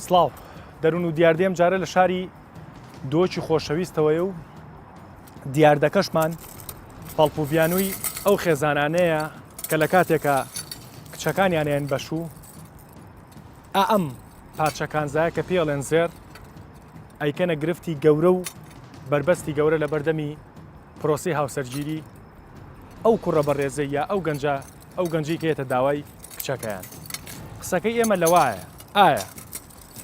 سڵاو دەروون و دیاردێم جارە لە شاری دۆچی خۆشەویستەوەی و دیاردەکەشمان پەڵپوڤیانووی ئەو خێزانانەیە کە لە کاتێکە کچەکانیانیان بەشوو ئەم پارچەکانزایە کە پێڵێن زێر ئەیکەنە گرفتی گەورە و بربەستی گەورە لە بەردەمی پرۆسی هاوسەرگیری ئەو کوڕە بەڕێزەی یا ئەو گەنجی کێتە داوای کچەکەیان. قسەکەی ئێمە لەوایە ئایا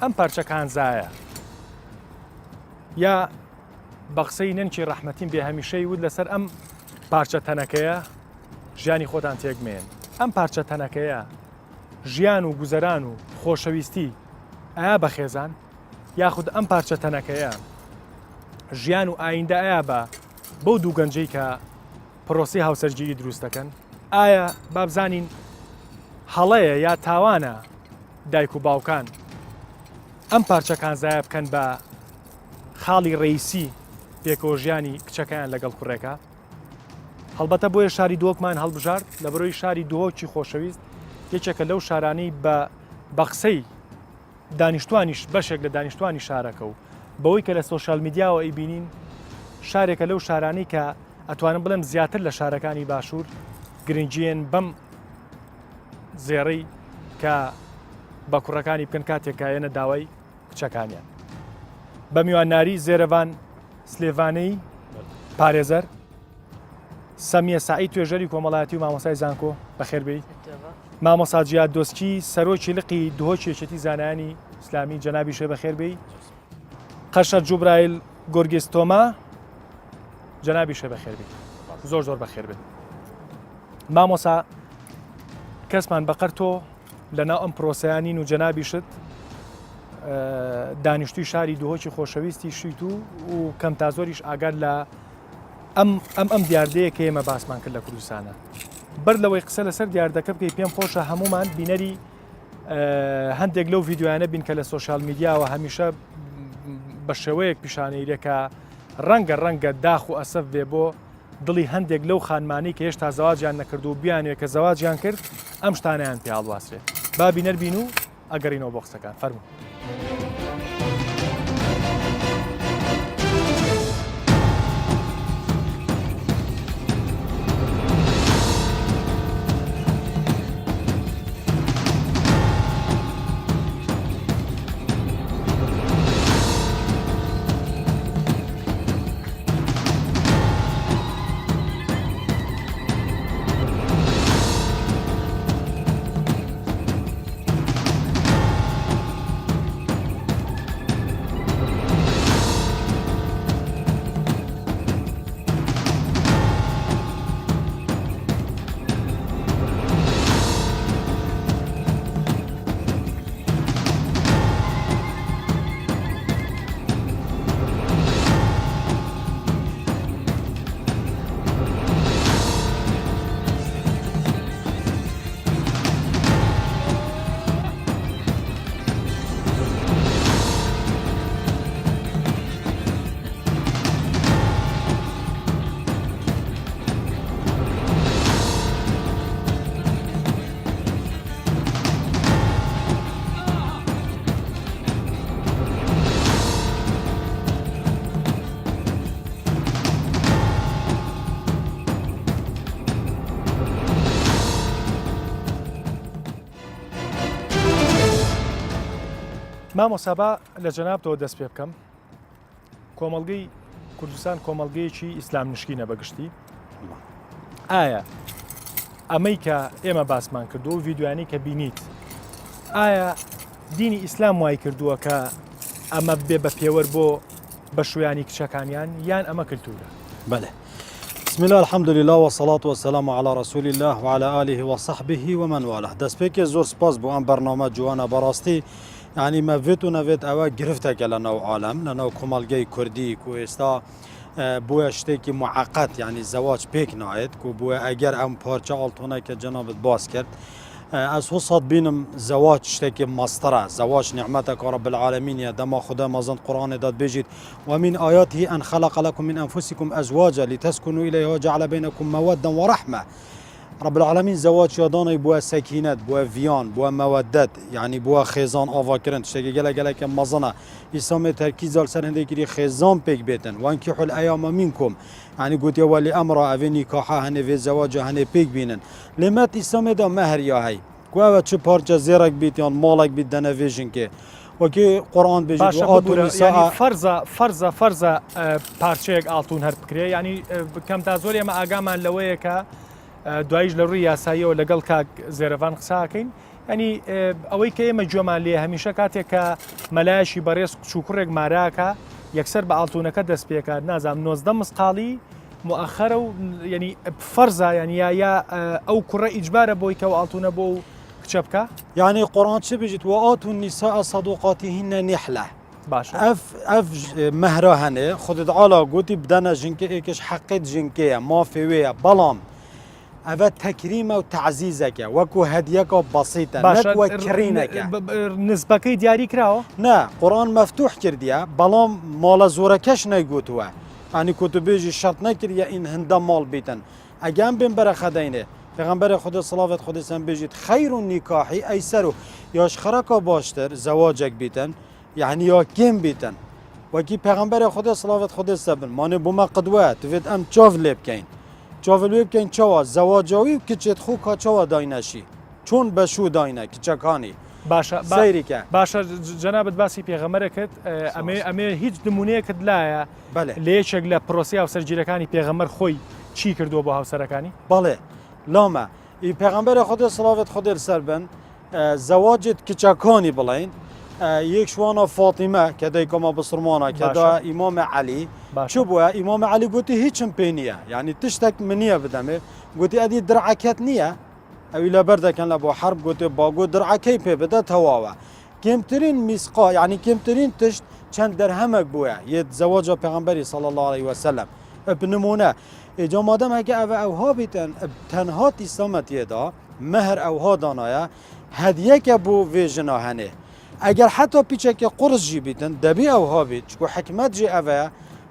ئەم پارچەکانزایە یا بە قسەی نەنکی ڕەحمەتین بێ هەمیشەی ود لەسەر ئەم پارچە تەنەکەیە ژیانی خۆتان تێکمێن. ئەم پارچە تەنەکەیە ژیان و گوزەران و خۆشەویستی ئایا بە خێزان یاخود ئەم پارچە تەنەکەیە ژیان و ئایندە ئایا بە بەو دوو گەنجەی کە پرۆسی هاوسەرگیری دروست دەکەن ئایا بابزانین هەڵەیە یا تاوانە دایک و باوکان ئەم پارچەکانزایە بکەن بە خاڵی ڕئیسی پێکەوە ژیانی کچەکەیان لەگەڵ کوڕێکە. هەڵبەتە بۆیە شاری دۆکمان هەڵبژارد لە بەرۆی شاری دۆکی خۆشەویست یەکێکە لەو شارانەی بە قسەی دانیشتوانیش بەشێک لە دانیشتوانی شارەکە و بەوەی کە لە سۆشال میدیاوە ئەیبینین شارێکە لەو شارانەی کە ئەتوانم بڵێم زیاتر لە شارەکانی باشوور گرنگجیێن بەم زێڕەی کە بە کوڕەکانی بکەن کاتێکایەنە داوای کچەکانیان. بە میوانناری زێرەوان سلێڤانەی پارێزەر سەمیە سعید توێژەری کۆمەڵایەتی و مامۆسای زانکۆ بەخێربێی مامۆسا جیاد دۆسکی سەرۆکی لقی دهۆکی یەکێتی زانایانی ئیسلامی جەنابی شێ بەخێربێی قەشەر جوبرایل گۆرگێستۆما جەنابی شێ بەخێربێی زۆر زۆر بەخێربێت. مامۆسا کەسمان بەقەر تۆ لەناو ئەم پرۆسەیانین و جەنابی شت دانیشتوی شاری دهۆکی خۆشەویستی شیت و کەم تا زۆریش ئاگار لە ئەم دیاردەیە کە ئێمە باسمان کرد لە کوردستانە. بەر لەوەی قسە لەسەر دیاردەکە بکەی پێم خۆشە هەمومان بینەری هەندێک لەو ڤیددیویانە بین کە لە سۆشال میدیاوە هەمیشە بە شێوەیەک پیشانەیرێکە ڕەنگە داخ و ئەسەف بێ بۆ دڵی هەندێک لەو خانمانی کە هێشتا زەواجیان نەکرد و بیانوێت کە زەواجیان کرد ئەم شتانیان پێ هەڵواسرێت. با بینەربین و ئەگەڕینەوە بۆ قسەکان فەرموو. مامۆسابا لە جەنابتەوە دەست پێ بکەم. کۆمەڵگەی کوردستان کۆمەڵگەیەکی ئیسلام نشکینە بەگشتی. ئایا ئەمەی کە ئێمە باسمان کردو و ڤیددیوانی کە بینیت ئایا دینی ئیسلام وای کردووە کە ئەمە بێ بە پێوەەر بۆ بە شوێنی کچەکانیان یان ئەمە کلتورە؟ بله. بسم الله الحمد لله والصلاة والسلام على رسول الله وعلى آله وصحبه ومن والاه. دەست پێکێ زۆر سپاس بۆ ئەم بەرنامە جوانە بەڕاستی يعني ما فيت ونفيت أوا جرفتك لنا عالم لنا كمالجي كردي كويستا بويا شتيكي معقد يعني الزواج بيك نايت كو بويا أجر أم بارشة ألتونا كجناب باسكت از حصاد بينم زواج شتيكي مسترة زواج نعمتك رب العالمين يا دما خدا مازن قرآن داد بيجيت ومن آياته أن خلق لكم من أنفسكم أزواجا لتسكنوا إليها وجعل بينكم مودة ورحمة رب العالمين زواج ياداني بوا سكينات بوا فيان بوا مودت يعني بوا خيزان آوا كرن تشتكي جلا كم مزنا إسلام تركيز على سر هندي كري خيزان بيك بيتن وانكحوا الأيام منكم يعني قلت يا ولي أمر أفي نكاحها هني في زواج هني بيك بينن لما إسلام دا مهر يا هاي كوا تشو بارجا زيرك بيتيان مالك بيدنا فيجن كي وكي قرآن بيجي وآتوا النساء يعني فرزة پارچەیەک ئاڵتون هەر بکرێ ینی کەم تا زۆر ئێمە ئاگامان لەوەیە کە دوایش لە ڕووی یاساییەوە لەگەڵ کاک زێرەڤان قساکەین ینی ئەوەی کە ئێمە گوێمان لێ هەمیشە کاتێک کە مەلایشی بەڕێز چووکڕێک ماراکە یەکسەر بە ئاڵتونەکە دەست پێکات نازام 19 مسقاڵی مؤخرە و ینی فەرزە ینی یا ئەو کوڕە ئیجبارە بۆی کە ئاڵتونە بۆ کچەبکە يعني قرآن شو بيجت وآتوا النساء صدقاتهن نحلة باش اف مهرة هنه خد على قوتي بدنا جنكي ايكش حقيت جنكي ما في ويا بلام أبا تكريمه وتعزيزك وكو هديك بسيطة نكو كرينك نسبكي دياري كراو نا قرآن مفتوح كرديا بلام مال زوركش نيقوتوا يعني كنت بيجي شرط نكريا إن هندا مال بيتن أجام بين برخدينه پیغمبر خدا صلوات خدا سم بيجيت خير النكاح ايسر ياش خركا باشتر زواجك بيتن يعني يا كم بيتن وكي پیغمبر خدا صلوات خدا سبن مانه بما قدوه تفيد ام چاو لب كاين چاو لب كاين چاو زواجوي كچت خو کا چاو داينشي چون بشو داينه كچكاني باشا سيريكا باشا جنابت باسی پێغەمبەرەکەت ئەمێ هیچ نمونەیەکت لایە لێچێک لە پرۆسیا و سەرگیرەکانی پێغەمبەر خۆی چی کردووە بۆ هاوسەرەکانی بەڵێ لاما پیغمبر خدا صلوات خدا سر بن زواجت کچکانی بلین یک شوانا فاطمه که دایکما بسرمانه که دا امام علی چو بوه امام علی گوتی هیچم پینیه یعنی تشتک منیه بدمه گوتی ادی درعکت نیه اویلا برده کن لبو حرب گوتی باگو درعکی پی بده تواوه کمترین مسقا یعنی کمترین تشت چند درهمک بوه یه زواج پیغمبری صلی الله علیه و سلم بنمونه اجا مادم اگه اوها بیتن تنها اسلامتیه دا مهر اوها دانایا هدیه که بو ویژنا هنه اگر حتی پیچه که قرص جی بیتن دبی اوها بیت چکو حکمت جی اوه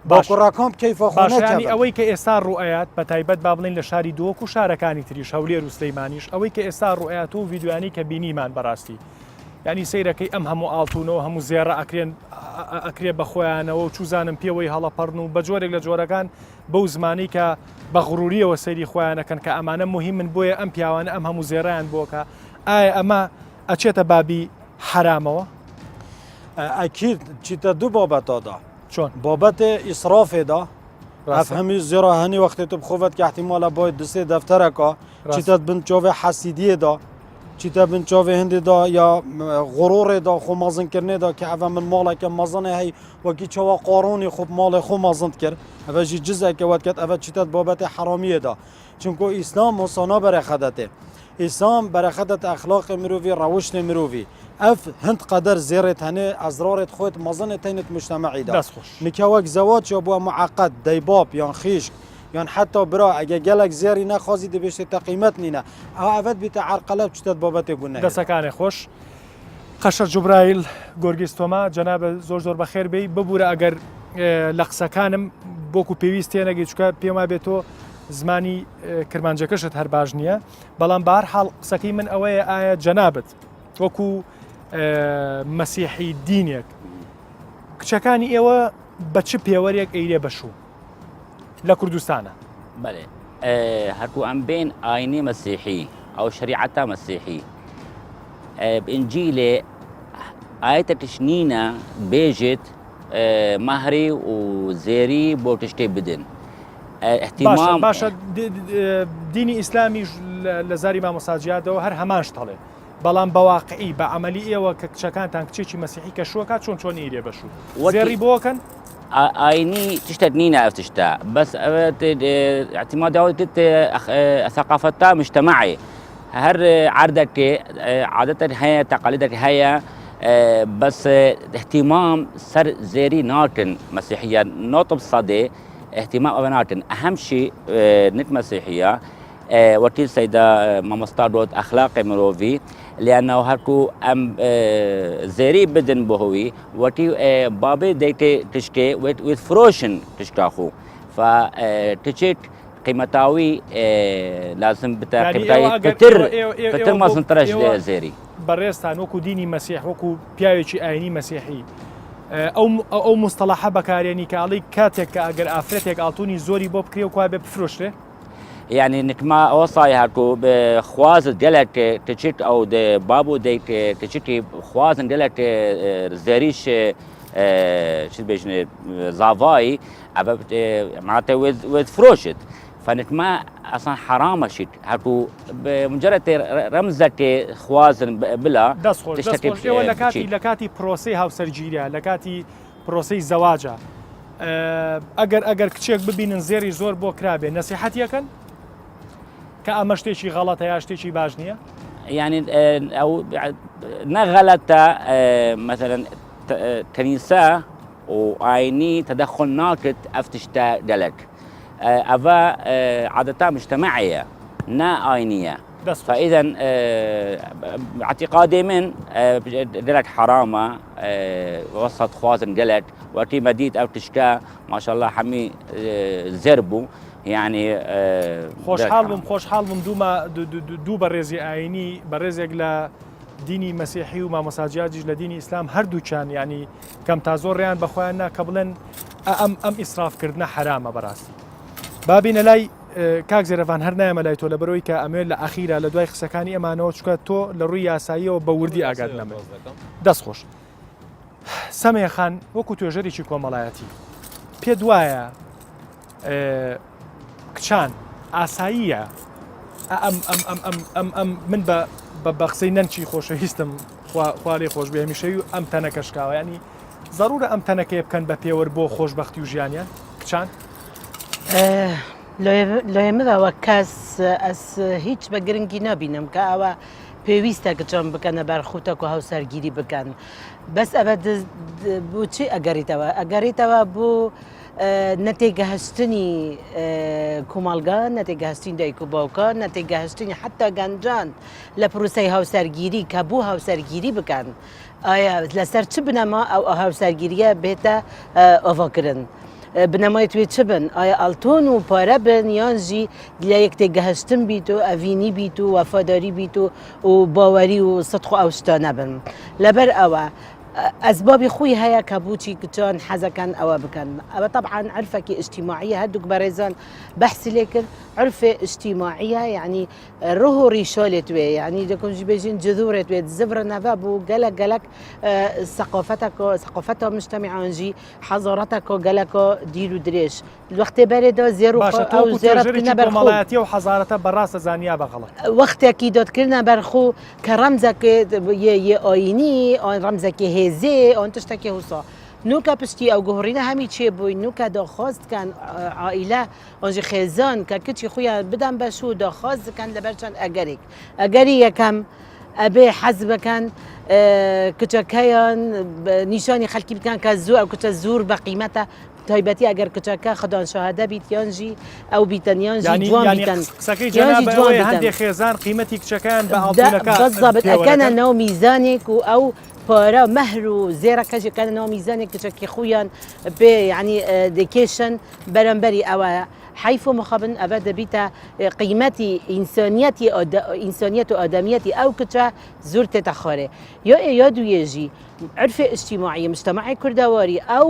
با قراکام کیف خونه باش یعنی ئەوەی کە ئێستا ڕوئەت بە تایبەت با بڵین لە شاری دۆک و شارەکانی تریش هەولێر و سلەیمانیش ئەوەی کە ئێستا ڕوئەت و ڤیدیویانی کە بینیمان بەڕاستی ینی سەیرەکەی ئەم هەموو ئاڵتونەوە هەموو زێڕە ئەکرێ بە خۆیانەوە و چوزانم پێوەی هەڵەپەڕن و بە جۆرێک لە جۆرەکان بەو زمانی کە بە غروریەوە سەیری خۆیانەکەن کە ئەمانە مهم من بۆیە ئەم پیاوانە ئەم هەموو زێڕیان بۆکە ئایا ئەمە ئەچێتە بابی حرامەوە؟ ئەکید چیتە دوو بابەتادا چۆن بابەت ئیسرافێدا هەمی زێڕە هەنی وەختی تو بخۆڤەت کە احتیمالە باید دوسێ دەفتەرەکە چیتە بن چاوێ حەسیدیەدا چیتە بن چاوێ هەندێدا یا غڕۆڕێدا خۆ مەزنکردنێدا کە ئەڤە من ماڵێکە مەزنێ هەی وەکی چاوە قاڕۆنی خۆ ماڵی خۆ مەزند کرد ئەڤەژی جزێکە وەت کرد ئەڤە چیتە بابەتی حرامیەدا چونکۆ ئیسلام مۆسانا بەرەخەدەتێ ئیسلام بەرەخەدەت ئەخلاقی مرۆڤی ڕەوشتی مرۆڤی اف هند قدر زيرت هني ازرارت خوت مظنه تينت مجتمعي دا نكاوك زواج ابو معقد ديباب يان خيش يان حتى برا اجا جالك زيري ناخذي دي بيش تقييمات نينا افت بتعرقلب چتت بابت گونه دسكانه خوش قشر جبرائيل گورگستوما جناب زور بخير بي ببوره اگر لقسكانم بوكو بيويستي نگي چكا بيما بيتو زماني كرمانجكشت هر باج نیه بلان بهر حال قسكي من اوي ايه جنابت وكو مەسیحی دینێک کچەکانی ئێوە بە چ پێوەرێک ئەیرێ بەشوو لە کوردستانە بەێ هەرکو ئەم بین ئاینی مەسیحی ئەو شریعەتە مەسیحی بئنجیلێ ئاەتە تشنینە بێژێت مەهری و زێری بۆ تشتێ بدن احتیمام باشە دینی ئیسلامیش لە زاری مامۆساجیاتەوە هەر هەمانش تەڵێ بەڵام بەواقعی بە عملی ئێوە کە کچەکانتان کچێکی مەسیحی کە شووەکات چۆن ئیرێ بەشوو زێڕی بۆکەن ئاینی تشتت نینە ئەف تشتە بەس اعتماداوت ثقافەتا مجتمعی هەر عادەتێ عادەتە هەیە تەقالیدێک هەیە بەس احتیمام سەر زێری ناکن مەسیحیە نۆتب سەدێ اهتمام ئەوە ناکن ئەهەم شی نت مەسیحیە وكيل سيدة مامستادوت أخلاق مروفي لأنه هركو أم زيري بدن بهوي وكي بابي ديت تشكي ويت فروشن تشكاخو فتشيت قيمتاوي لازم يعني بتاع فتر ما سنترش زيري بەڕێستان وەکو دینی مەسیح وەکو پیاوێکی ئاینی مەسیحی ئەو مستەلاحە بەکارێنی کاڵی کاتێک کە ئەگەر ئافرەتێک ئاڵتونی زۆری بۆ بکرێ و kwa بێ بفرۆشتێ يعني نكما وصاي هاكو بخواز دلك تشيك او دي بابو ديك تشيكي خواز دلك زريش شو بيجن زافاي معناته وذ فروشت فنكما اصلا حرام شيء هاكو بمجرد رمزك خوازن بلا تشتكي لكاتي بروسي هاوسەرگیریە لەکاتی پرۆسەی زەواجە ئەگەر کچێک ببینن زێری زۆر بۆ کرابێ نەسیحەتیەکەن کە ئەمە شتێکی غەڵەتە یا شتێکی باش نییە يعني او نغلطة مثلا كنيسة وآيني تدخل ناقد افتشتا دلك أفا عادة مجتمعية نا آينية فإذا اعتقادي من دلك حرامة وسط خوازن دلك وقتي مديد أو تشكا ما شاء الله حمي زربو يعني خۆشحاڵ بم دوو بەڕێزی ئاینی بەڕێزێک لە دینی مەسیحی و مامۆساجیاتیش لە دینی ئیسلام هەردووچان ینی کەم تا زۆر ڕیان بەخۆیان نا کە بڵێن ئەم ئیسرافکردنە حرامە بەڕاستی بابینە لای کاک زێرەفان هەر نایەمە لای تۆ لە بەرەوەی کە ئەمێ لە ئەخیرا لە دوای قسەکانی ئەمانەوە چکە تۆ لە ڕووی یاساییەوە بە وردی ئاگات نەمێ دەست خۆش سەمێخان وەکو توێژەرێکی کۆمەڵایەتی پێ دوایە کچان ئاساییە من بە قسەی نەنچی خۆشەویستم خوالێ خۆش بێ هەمیشەوی و ئەم تەنەکەشکاوە ینی ضرورە ئەم تەنەکەی بکەن بە پێوە بۆ خۆشبەختی و ژیانیان کچان لایەمەداوە کەس ئەس هیچ بە گرنگی نبینم کە ئەوە پێویستە کچان بکەنە بەرخوتەک و هاوسەرگیری بکەن بەس ئەوە بۆچی ئەگەریتەوە بۆ نەتێگەهشتنی کۆمەڵگە نەتێگەهشتنی دایک و باوکە نەتێگەهشتنی حتا گەنجان لە پرۆسەی هاوسەرگیری کە بوو هاوسەرگیری بکەن ئایا لەسەر چ بنەما ئەو هاوسەرگیریە بێتە ئۆڤاکردن بنەمای توێ چ بن ئایا ئەڵتۆن و پارە بن یانژی لە یەک تێگەهشتن بیت و ئەڤینی بیت و وەفاداری بیت و باوەری و سەدخ و ئەو شتە نەبن لەبەر ئەوە ئەسبابی خۆی هەیە کە بوچی کچان حەزەکەن ئەوە بکەن ئەوە طبعا عرفێکی اجتیماعیە هەردووک بەڕێزان بەحسی لێ کرد عرفێ اجتیماعیە یعنی ڕۆح و ڕیشە لێ توێ یعنی دەکەنجی بێژین جذورێت توێت زڤرە نەڤە بوو گەلک ثقافتە مجتمعانجی حەزارەتەکە گەلەکە دیل و درێژ وەختێ بەرێدا زێر و ئەو زێرەتکردنە بەرخۆ و حەزارەتە بەڕاستە زانیا بەغەڵە وەختێکی دادکردنە بەرخۆ کە ڕەمزەکە ئاینی ڕەمزەکی هێزێ ئەوان تشتێکی هوسا نوکە پشتی ئەو گۆڕینە هەمی چێ بووی نوکە داخواستکەن عائیلە ئەوژی خێزان کە کچی خۆیان بدەن بەش و داخواست دەکەن لەبەرچەند ئەگەری یەکەم ئەبێ حەز بکەن کچەکەیان نیشانی خەلکی بکەن کە زوو ئەو کچە زۆر بە قیمەتە تایبەتی ئەگەر کچەکە خدان شاهدە بیت یانژی ئەو بیتەن یانژی جوان بیتەن هەندێک خێزان قیمەتی کچەکەیان بە ئاڵتونەکە بەزابێت ئەکەنە ناو میزانێک و ئەو پارە مەهر و زێرەکەژەکەن ناو میزانێک کچەکی خۆیان بێ ینی دەکێشن بەرەمبەری ئەوە حیف و مخابن ئەوە دەبیتە قیمەتی ئینسانیەت و ئادەمیەتی ئەو کچە زۆر تێتە خوارێ یا دوێژی عرفێ اجتیماعی مجتمعی کوردەواری ئەو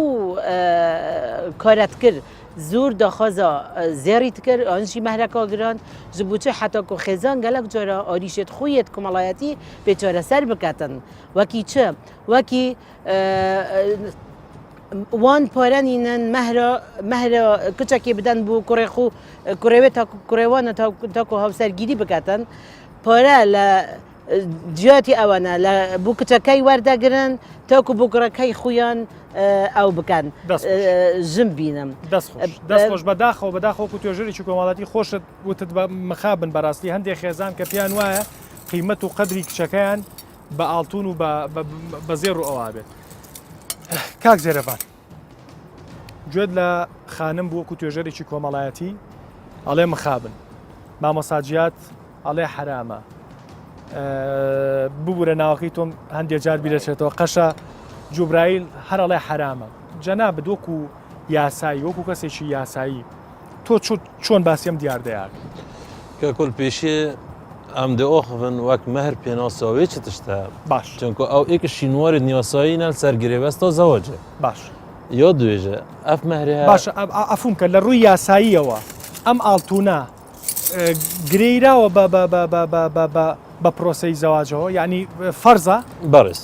کارەت کرد زۆر داخوازە زێریت کرد ئەنجی مەهرەکە گران ji بوچە حتاکو خێزان gelek جارە ئاریشێت خویت کۆمەڵایەتی بێچارەسەر بکاتن وەکی چ وەکی وان پارەنینن مەهرە کچێکی بدەن بوو کوڕێخو کوڕێوێت کوڕێوانە تاکو هاوسەرگیری بکاتن پارە لە جیاتی ئەوانە لە بوو کچەکەی وەردەگرن تاکو بۆ کوڕەکەی خۆیان ئەو بکەن ژم بینم دەستخۆش بەداخەوە توێژەرێکی کۆمەڵاتی خۆشت وتت بە مخابن بەڕاستی هەندێک خێزان کە پێیان وایە قیمەت و قەدری کچەکەیان بە ئاڵتون و بە زێر و ئەوە بێت کاک زێرەفان گوێت لە خانم بوو وەکو توێژەرێکی کۆمەڵایەتی ئەڵێ مخابن مامۆساجیات ئەڵێ حرامە ببوورە ناوەکەی تۆم هەندێک جار بیرەچێتەوە قەشە جوبرایل هەر ئەڵێ حرامە جەنابەت وەکو یاسایی وەکو کەسێکی یاسایی تۆ چۆن باسیەم دیاردەیە کەکل پێشێ ئەم دێئۆخن وەک مەهر پێناساوی چ تشتە باش چونکە ئەو ئێکە شینواری نیاسایی نەل سەرگرێبەستە زەوەجە باش یا دوێژە ئەف مەهرێ باش ئەفوم کە لە ڕووی یاساییەوە ئەم ئاڵتونە گرێیراوە بە پرۆسی زەواجەوە یعنی فەرزە بەڕێز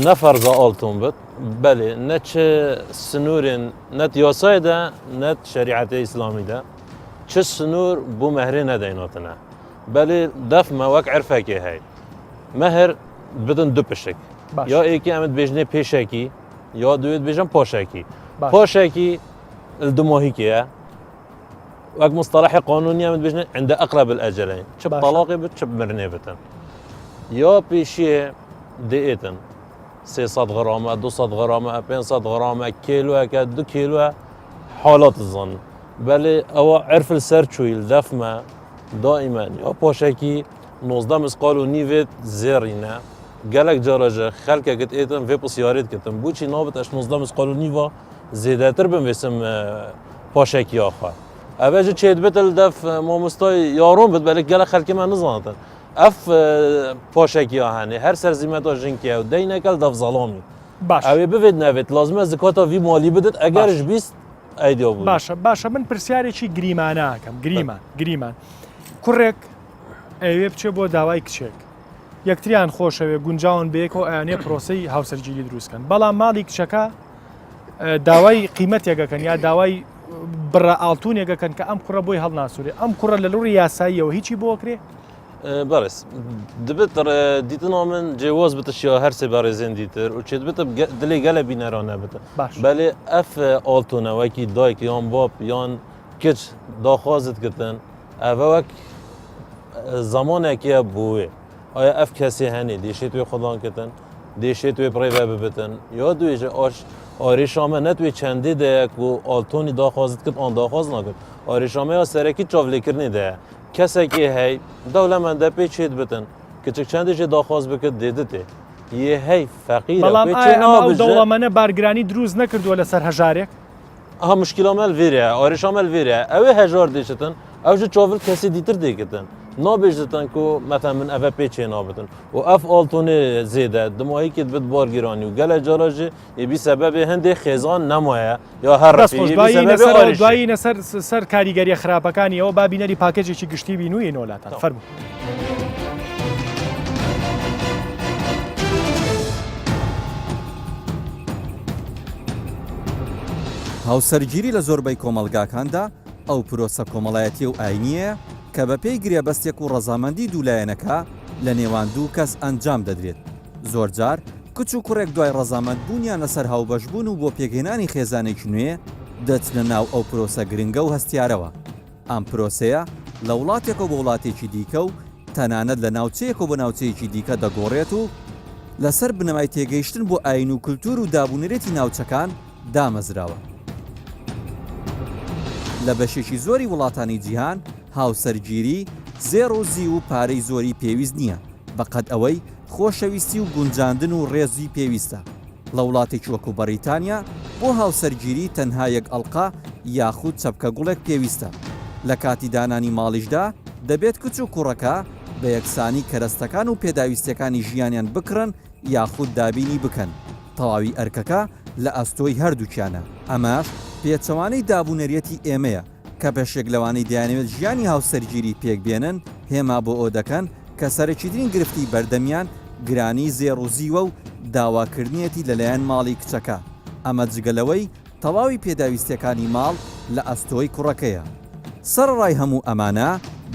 نەفەرزە ئاڵتون بێت بەێ نەچ سنوورێن نەت یاسایدا نەت شریعەتی ئیسلامیدا چ سنوور بۆ مەهرێ نەدەیناتنە بەێ دەفمە وەک عرفەکێ هەیە مەهر بدن دو پشک یا ئێکی ئەمت بێژنێ پێشێکی یا دوێت بێژم پۆشێکی پۆشێکی دمۆهیکەیە وەک مستەلاحی قانونی ئەمت بێژنێ عند ئەقرب الأجلين چ طلاقی بت چ مرنێ بتن یا پێشیە دێتن 300 غرامە 200 غرامە 500 غرامە کیلوەکە 2 کیلوە حالات الظن بەێ ئەوە عرف سەر چوویل دەفمە دائما یا پۆشێکی 19 مسقال و نیوێت زێڕینە gelek caraje xelkeket êtin vê pisyarêt kitin bûçî nabit eş 19 misqal û nîva zêdetir bin vêsim paşekiya xwe. Ev jî çêdibit li dev mamostayê yaron bit belek gelek xelkê me nizanin. Ev paşekiya henê her ser zîmeta jinkiye û deynekal dev zalamî. Ew ê bivêt nevêt lazim e zikata vî malî bidit eger ji bîst eydiya bû. Başa min pirsyarێکی گریماناکەم گریمان کوڕێک ئەوێ بچێ بۆ داوای کچێک یەکتریان خۆشەوێ گونجاون بەیەکەوە ئەیانێ پرۆسی هاوسەرگیری دروستکەن بەڵام ماڵی کچەکە داوای قیمەتێکەکەن یا داوای بڕە ئاڵتونێکەکەن کە ئەم کوڕە بۆی هەڵناسوورێ ئەم کوڕە لە لوڕی یاساییەوە هیچی بۆکرێ بەڕێز دەبێت دیتنا من جێواز بتشیا هەر سێ بەڕێزێن دیتر و چێت بتە دلێ گەلە بینەرانە بتە بەێ ئەف ئاڵتونەوەکی دایک یان باپ یان کچ داخوازت کردن ئەvە وەک زمانێکیە بووێ ئایا ئەف کەسێ هەنێ دێشێت توێ خۆدان کردن دێشێت توێ پڕێڤە ببتن یا دوێژە ئاریشامە نەتوێ چەندێ دەیەک و ئالتۆنی داخوازت کرد ئان داخواز ناکرد ئاریشامەیە سەرەکی چاڤلێکردنی دەیە کەسێکی هەی دەولەمەندە پێ چێت بتن کچک چەندێکی داخواز بکرد دێدتێ یە هەی فەقیر بەڵام دەوڵەمەنە بارگرانی دروست نەکردووە لەسەر هەژارێک ئەها مشکلامەل vêrە ئاریشامەل vêrە ئەوێ هەژار دێشتن ئەو ji çavil kesî dîtir dêkitin nabêjtin ku mete min ev pê çê nabitin û ev altonê zêde dimahîkê bit bargîranî û gelek cara jî êbî sebebê hindê xêzan nemaye ya her دوایینە سەر کاریگەریە خراپەکانی ئەوە با بینەری پاکێجێکی گشتی بینووی نۆلاتان فەرموو هاوسەرگیری لە زۆربەی کۆمەلگاکاندا ئەو پرۆسە کۆمەڵایەتی و ئاینیە کە بە پێی گرێبەستێک و ڕەزامەندی دوولایەنەکە لە نێوان دوو کەس ئەنجام دەدرێت زۆرجار کچ و کوڕێک دوای ڕەزامەندبوونیان لەسەر هاوبەشبوون و بۆ پێگەێنانی خێزانێکی نوێ دەچنە ناو ئەو پرۆسە گرنگە و هەستیارەوە ئەم پرۆسەیە لە وڵاتێکەوە بە وڵاتێکی دیکە و تەنانەت لە ناوچەیەک و بە ناوچەیەکی دیکە دەگۆڕێت و لەسەر بنەمای تێگەیشتن بۆ ئاین و کولتور و دابوونەرێتی ناوچەکان دامەزراوە لە بەشێکی زۆری وڵاتانی جیهان هاوسەرگیری زێڕۆزی و پارەی زۆری پێویست نییە بەقەد ئەوەی خۆشەویستی و گونجاندن و ڕێزی پێویستە لە وڵاتێکی وەکو بەریتانیا بۆ هاوسەرگیری تەنها یەک ئەڵقا یاخود چەپکە گوڵێک پێویستە لە کاتی دانانی ماڵیشدا دەبێت کچ و کوڕەکە بە یەکسانی کەرەستەکان و پێداویستەکانی ژیانیان بکڕن یاخود دابینی بکەن تەواوی ئەرکەکە لە ئەستۆی هەردووکیانە ئەماش پێچەوانەی دابوونەریەتی ئێمەیە کە بەشێک لەوانەی دەیانەوێت ژیانی هاوسەرگیری پێکبێنن هێما بۆ ئەو دەکەن کە سەرەکیترین گرفتی بەردەمیان گرانی زێڕوزیوە و داواکردنیەتی لەلایەن ماڵی کچەکە ئەمە جگەلەوەی تەواوی پێداویستەکانی ماڵ لە ئەستۆی کوڕەکەیە سەرڕای هەموو ئەمانە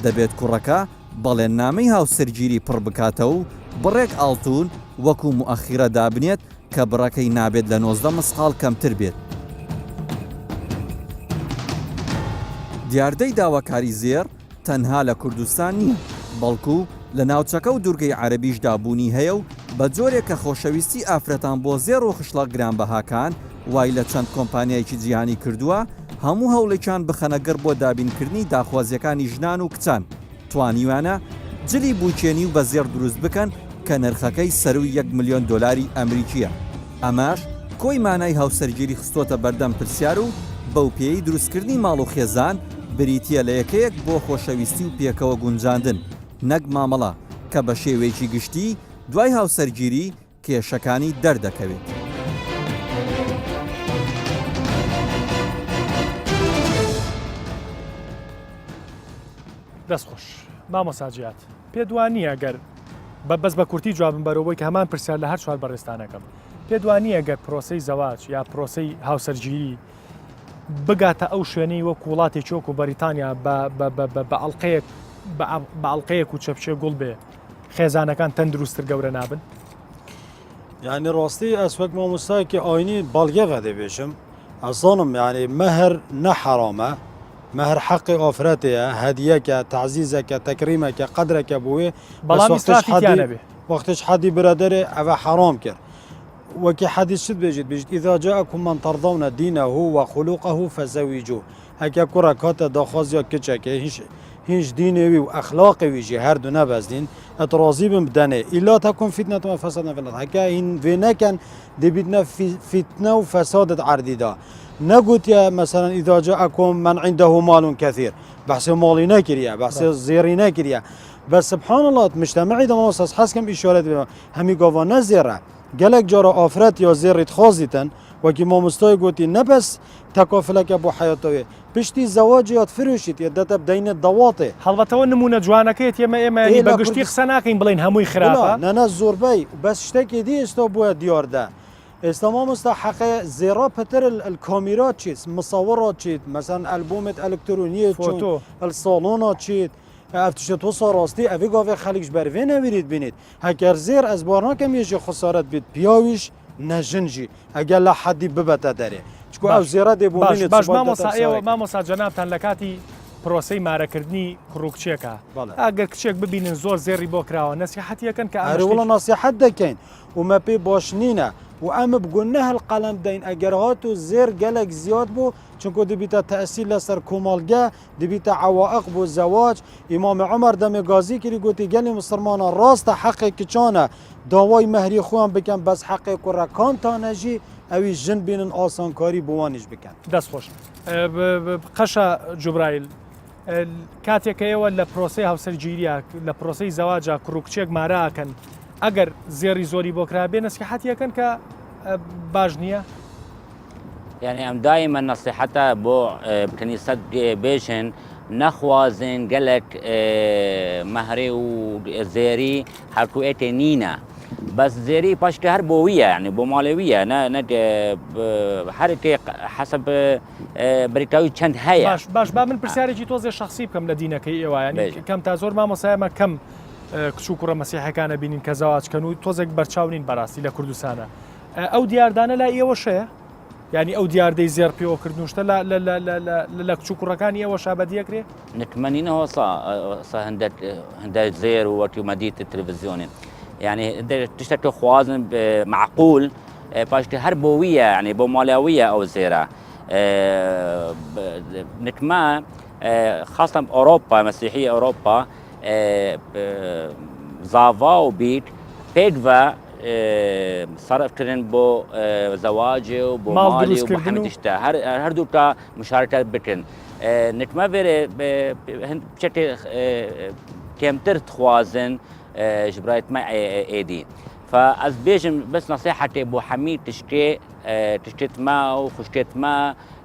دەبێت کوڕەکە بەڵێننامەی هاوسەرگیری پڕ بکاتەوە و بڕێک ئاڵتون وەکو موئەخیرە دابنێت کە بڕەکەی نابێت لە 19 مسقال کەمتر بێت دیاردەی داواکاری زێر تەنها لە کوردستان نییە بەڵکو لە ناوچەکە و دوورگەی عەرەبیشدا بوونی هەیە و بە جۆرێک کە خۆشەویستی ئافرەتان بۆ زێر و خشڵە گرانبەهاکان وای لە چەند کۆمپانیایکی جیهانی کردووە هەموو هەوڵێکیان بخەنەگەر بۆ دابینکردنی داخوازیەکانی ژنان و کچان توانیوانە جلی بووکێنی و بە زێر دروست بکەن کە نرخەکەی سەروی 1 ملیۆن دۆلاری ئەمریکیە ئەماش کۆی مانای هاوسەرگیری خستۆتە بەردەم پرسیار و بەو پێی دروستکردنی ماڵ و خێزان بریتە لە یەکەیەک بۆ خۆشەویستی و پێکەوە گونجاندن نەک مامەڵە کە بە شێوەیەکی گشتی دوای هاوسەرگیری کێشەکانی دەردەکەوێت. دەستخۆش مامۆساجیات پێدوانیە گەر بەس بە کورتی جوابم بەرەوەی کە هەمان پرسیار لە هەر چوار بەڕێستانەکەم پێدوانیە گەر پرۆسەی زەواج یا پرۆسەی هاوسەرگیری بگاتە ئەو شوێنەی وەک وڵاتێکی وەکو بەریتانیا بە ئەڵلقەیەک و چەپچێ گوڵ بێ خێزانەکان تەندروستتر گەورە نابن. یعنی ڕاستی ئەس وەک مامۆستایەکی ئاینی باڵگێڤە دەبێژم ئەزانم یعنی مەهر نەحەرامە مەهر حەقی ئافرەتەیە هەدیەکە تعزیزەکە تەکریمەکە قەدرەکە بوێ بەڵام ئیسرافیان نەبێ وەختش حەدی برادەرێ ئەوە حەرام کرد وەکی حەدیث شت بێژیت ئیذا جاءکم من ترضون دینه وخلقه فزوجوه هەکە کوڕە کاتە داخوازیا کچەکە هیچ دینێوی و ئەخلاقێویژی هەردوو نەبەزدین ئەتڕازی بم بدەنێ ئیلا تەکون فتنة وفساد في الأرض هەکە هین وێ نەکەن دەبیتنە فتنە و فەسادت عەردیدا نەگوتیە مەسەلەن ئیذا جاءکم من عنده مال كثير بەحسێ ماڵی نەکریە بەحسێ زێڕی نەکریە بەس سبحان الله مجتمعی دەمەوەسەس حەزکەم ئیشارەت بێ هەمی گاوا نەزێڕە gelek cara afret ya zêrît xwazîtin wekî mamostayê gotî nebes tekafileke bo heyatê piştî zewacê ya firûşît ya dete deynê dewatê هەڵبەتەوە نمونە جوانەکەیت ئێمە بە گشتی قسە ناکەین بڵین هەمووی خراپە nene zorbey bes ştekê dî êsta bûye diyar de êsta mamosta heqê zêra petir el kamîra çît misawira çît mesela albûmet elektroniyê foto el salona çît ev tiştê tosa rastî evê gavê xelîk ji ber vê nevîrît bînît heker zêr ez bar nakem yê jî xesaret bît piya wî ji ne jin jî eger li hedî bibete derê çku ev zêra dê bû باش مامۆسا جەنابتان لە کاتی پرۆسەی مارەکردنی کوڕوکچێکە ئەگەر کچێک ببینن زۆر زێڕی بۆ کراوە نەسیحەتیەکەن کە هەروڵە نەسیحەت دەکەین و me pê baş nîne û em bi nehil qelem deyn eger hat û zêr gelek ziyad bû çunku dibîte teesîr li ser komalge dibîte ewaiq bû zewac İmam Ömer demê gazî kirî gotî gelê Misirmanan rast e heqê kiçan e dawayê mehrî xweyan bikin bes heqê kurekantan jî evî jin bînin asankarî bi wan jî bikin. دەستخۆش قەشە جوبرایل کاتێک ئێوە لە پرۆسەی هاوسەرگیریە لە پرۆسەی زەواجە کوڕوکچێک ماراکەن ئەگەر زێڕی زۆری بۆ کرا بێ نەسیحەتیەکەن کە باش نییە يعني ام دائما نصيحتها بو كنيسة بيشن نخوازن قالك مهري وزيري حركو نينا بس زيري باشكي هربوية يعني بو مالوية نا حركة حسب بريتاوي چند هيا باش با من پرسیارێکی تۆزێ شخصی بکەم لە دینەکەی ئێوە ینی کەم تا زۆر مامۆسایمە کەم کچ و کوڕە مەسیحەکانە بینین کە زەواجکەن و تۆزێک بەرچاونین بەڕاستی لە کوردستانە ئەو دیاردانە لای ئێوە شەیە يعني او ديار دي زير بيو كردنوشتا لا لا لا لا لا لا كشوكو ركانيه وشابديه كري نتمنى هو صا هندات زير وقت مديت التلفزيون يعني تشتكي خوازن معقول باش هربويه يعني بومالاويه او زيره نتما خاصه اوروبا مسيحيه اوروبا زافا وبيت بيدفا صرف کردن بۆ زەواجێ و بۆ ماڵی و بۆ هەموو تشتە هەردوو تا مشارەتە بکەن نتمە بێرێ بچێتێ کێمتر تخوازن ji ber me êdî فez bêjim bes nasîhetê بۆ hemî tiştê me û xuştê me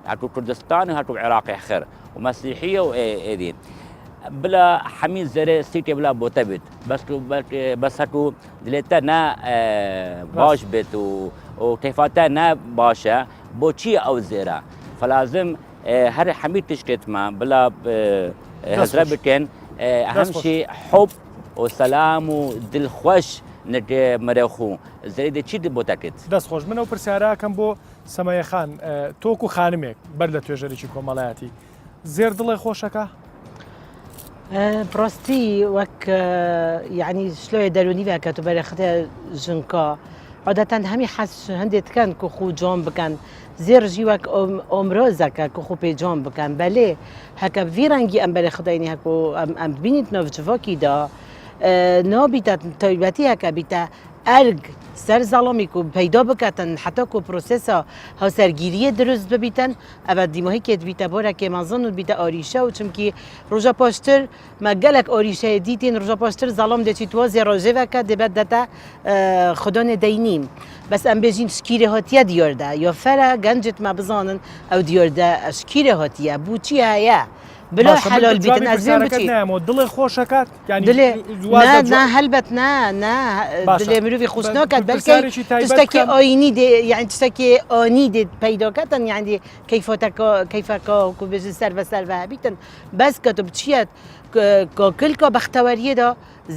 hatû Kurdistan û hatû Iraqê xir û mesîhiye û êdî بلا حميد زري سيتي بلا بوتبت بس هتو دلتا نا باش بت وكيفاتا نا باشا بوشي او زيرا فلازم هر حميد تشتت ما بلا هزربتين اهم شيء حب وسلام ودل خوش نت مرخو زري دي چي بوتاكت دەست خۆش منەوە پرسیاراکەم بۆ سەمەیەخان تۆک و خانمێک بەر لە توێژەرێکی کۆمەڵایەتی زێر دڵی خۆشەکە بڕاستی وەک یعنی شلۆیە دەرونیوە کە تو بەرەختە ژنکە عادەتەن هەمی حەز هەندێککەن کە خو جۆم بکەن زێرژی وەک ئۆمرۆزەکە کە خو پێ جۆم بکەن بەلێ هەکە ڤیرەنگی ئەم بەرەخداینی هەکو ئەم بینیت نۆڤڤۆکیدا نابیتە تایبەتی هەکە بیتە ئەرگ سەر زاڵۆمیک و پەیدا بکاتن حتاکو پرۆسسا هاوسەرگیریە دروست ببیتن ئەبە دیمەهیکێت بیتە بۆرە کێمازن و بیتە ئاریشە و چمکی ڕۆژە پاشتر مە گەلک ئاریشەیە دیتین ڕۆژە پاشتر زاڵۆم دەچیت وەزێ ڕۆژێڤەکە دەبێت دەتا خودۆنێ دەینیم بەس ئەم بێژین شکیرە هاتیە دیۆردا یا فەرە گەنجت ما بزانن ئەو دیۆردە شکیرە هاتیە بووچی هەیە بلا حلال بیتن ئەزێن بچی دڵێ خۆشەکات دلێ نا هەلبەت نا دلێ مرۆڤی خوش ناکات بەلکە تشتێکی ئاینی یعنی تشتێکی ئانی دێت پەیداکەتن یعنی کەیفەکە و بێژن سەر بەسەر هەبیتن بەس کە تۆ بچیت کۆکلکە بەختەوەریەدا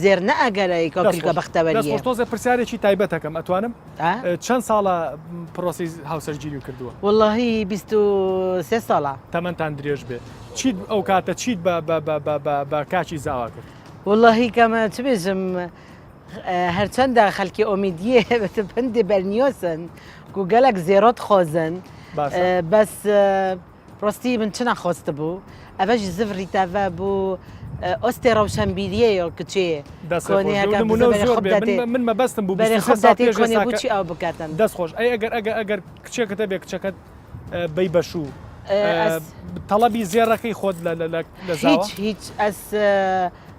زێر نەئەگەرەی کۆکلکە بەختەوەریە تۆزە پرسیارێکی تایبەتەکەم ئەتوانم چەند ساڵە پرۆسی هاوسەرگیری کردووە واللهی 23 ساڵە تەمەندان درێژ بێ چیت ئەو کاتە چیت بە کاچی زاوا کرد واللهی کەمە چ بێژم هەرچەندە خەلکی ئۆمیدیە پندێ بەرنیۆسن و گەلک زێرۆت خۆزن بەس ڕاستی من چ نەخۆستە بوو ئەڤەش زڤری تاڤە بوو ئۆستێ ڕەوشەمبیریەیە کچێ من مەبەستم بوو بووچی ئەو بکاتن دەست خۆش ئەگەر کچێکەکەتە بێ کچەکەت بەی بەشوو تەڵەبی زێڕەکەی خۆت لە هیچ ئەس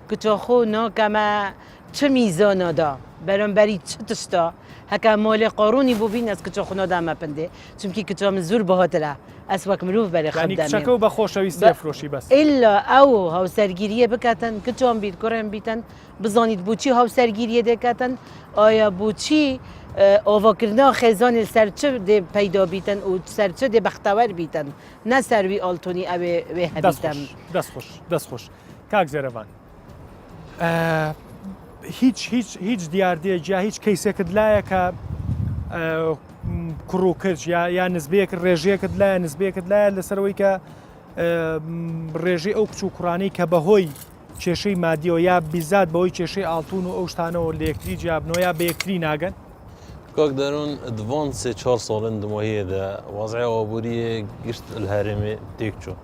کچۆخۆ نۆکەمە چ میزۆنۆدا بەرەمبەری چ تشتا هەکە مۆلێ قۆڕوونی بوو بین ئەس کچۆ خونۆدامە پندێ چونکی کچۆ من زۆر بەهۆترا ئەس وەک مرۆڤ بەرێ خەکە و بە خۆشەویستی فرۆشی بەس ئللا ئەو هاوسەرگیریە بکاتن کچۆم بیت کوڕێم بیتن بزانیت بچی هاوسەرگیریە دەکاتن ئایا بچی ئۆڤۆکردنا خێزانی سەرچ دێ پەیدا بیتن و سەرچ دێ بەختەوەر بیتن نە سەروی ئاڵتونی ئەوێ وێ هەبیتن دەست خۆش کاک زێرەوان هیچ دیاردێجیا هیچ کەیسێکت لایە کە کوڕ و کرد یا نزبەیەک ڕێژەیەکت لایە نزبەیەکت لایە لەسەرەوەی کە ڕێژەی ئەو کچ و کوڕانەی کە بەهۆی کێشەی مادیەوە یا بیزات بەهۆی کێشەی ئاڵتون و ئەو شتانەوە لە یەکتری جیابنەوە یا بە یەکتری ناگەن کاک دەرون دوان سێ چهار ساڵن دمەهەیەدا وەزعی ئابووریە گشت الهەرێمێ تێک چوو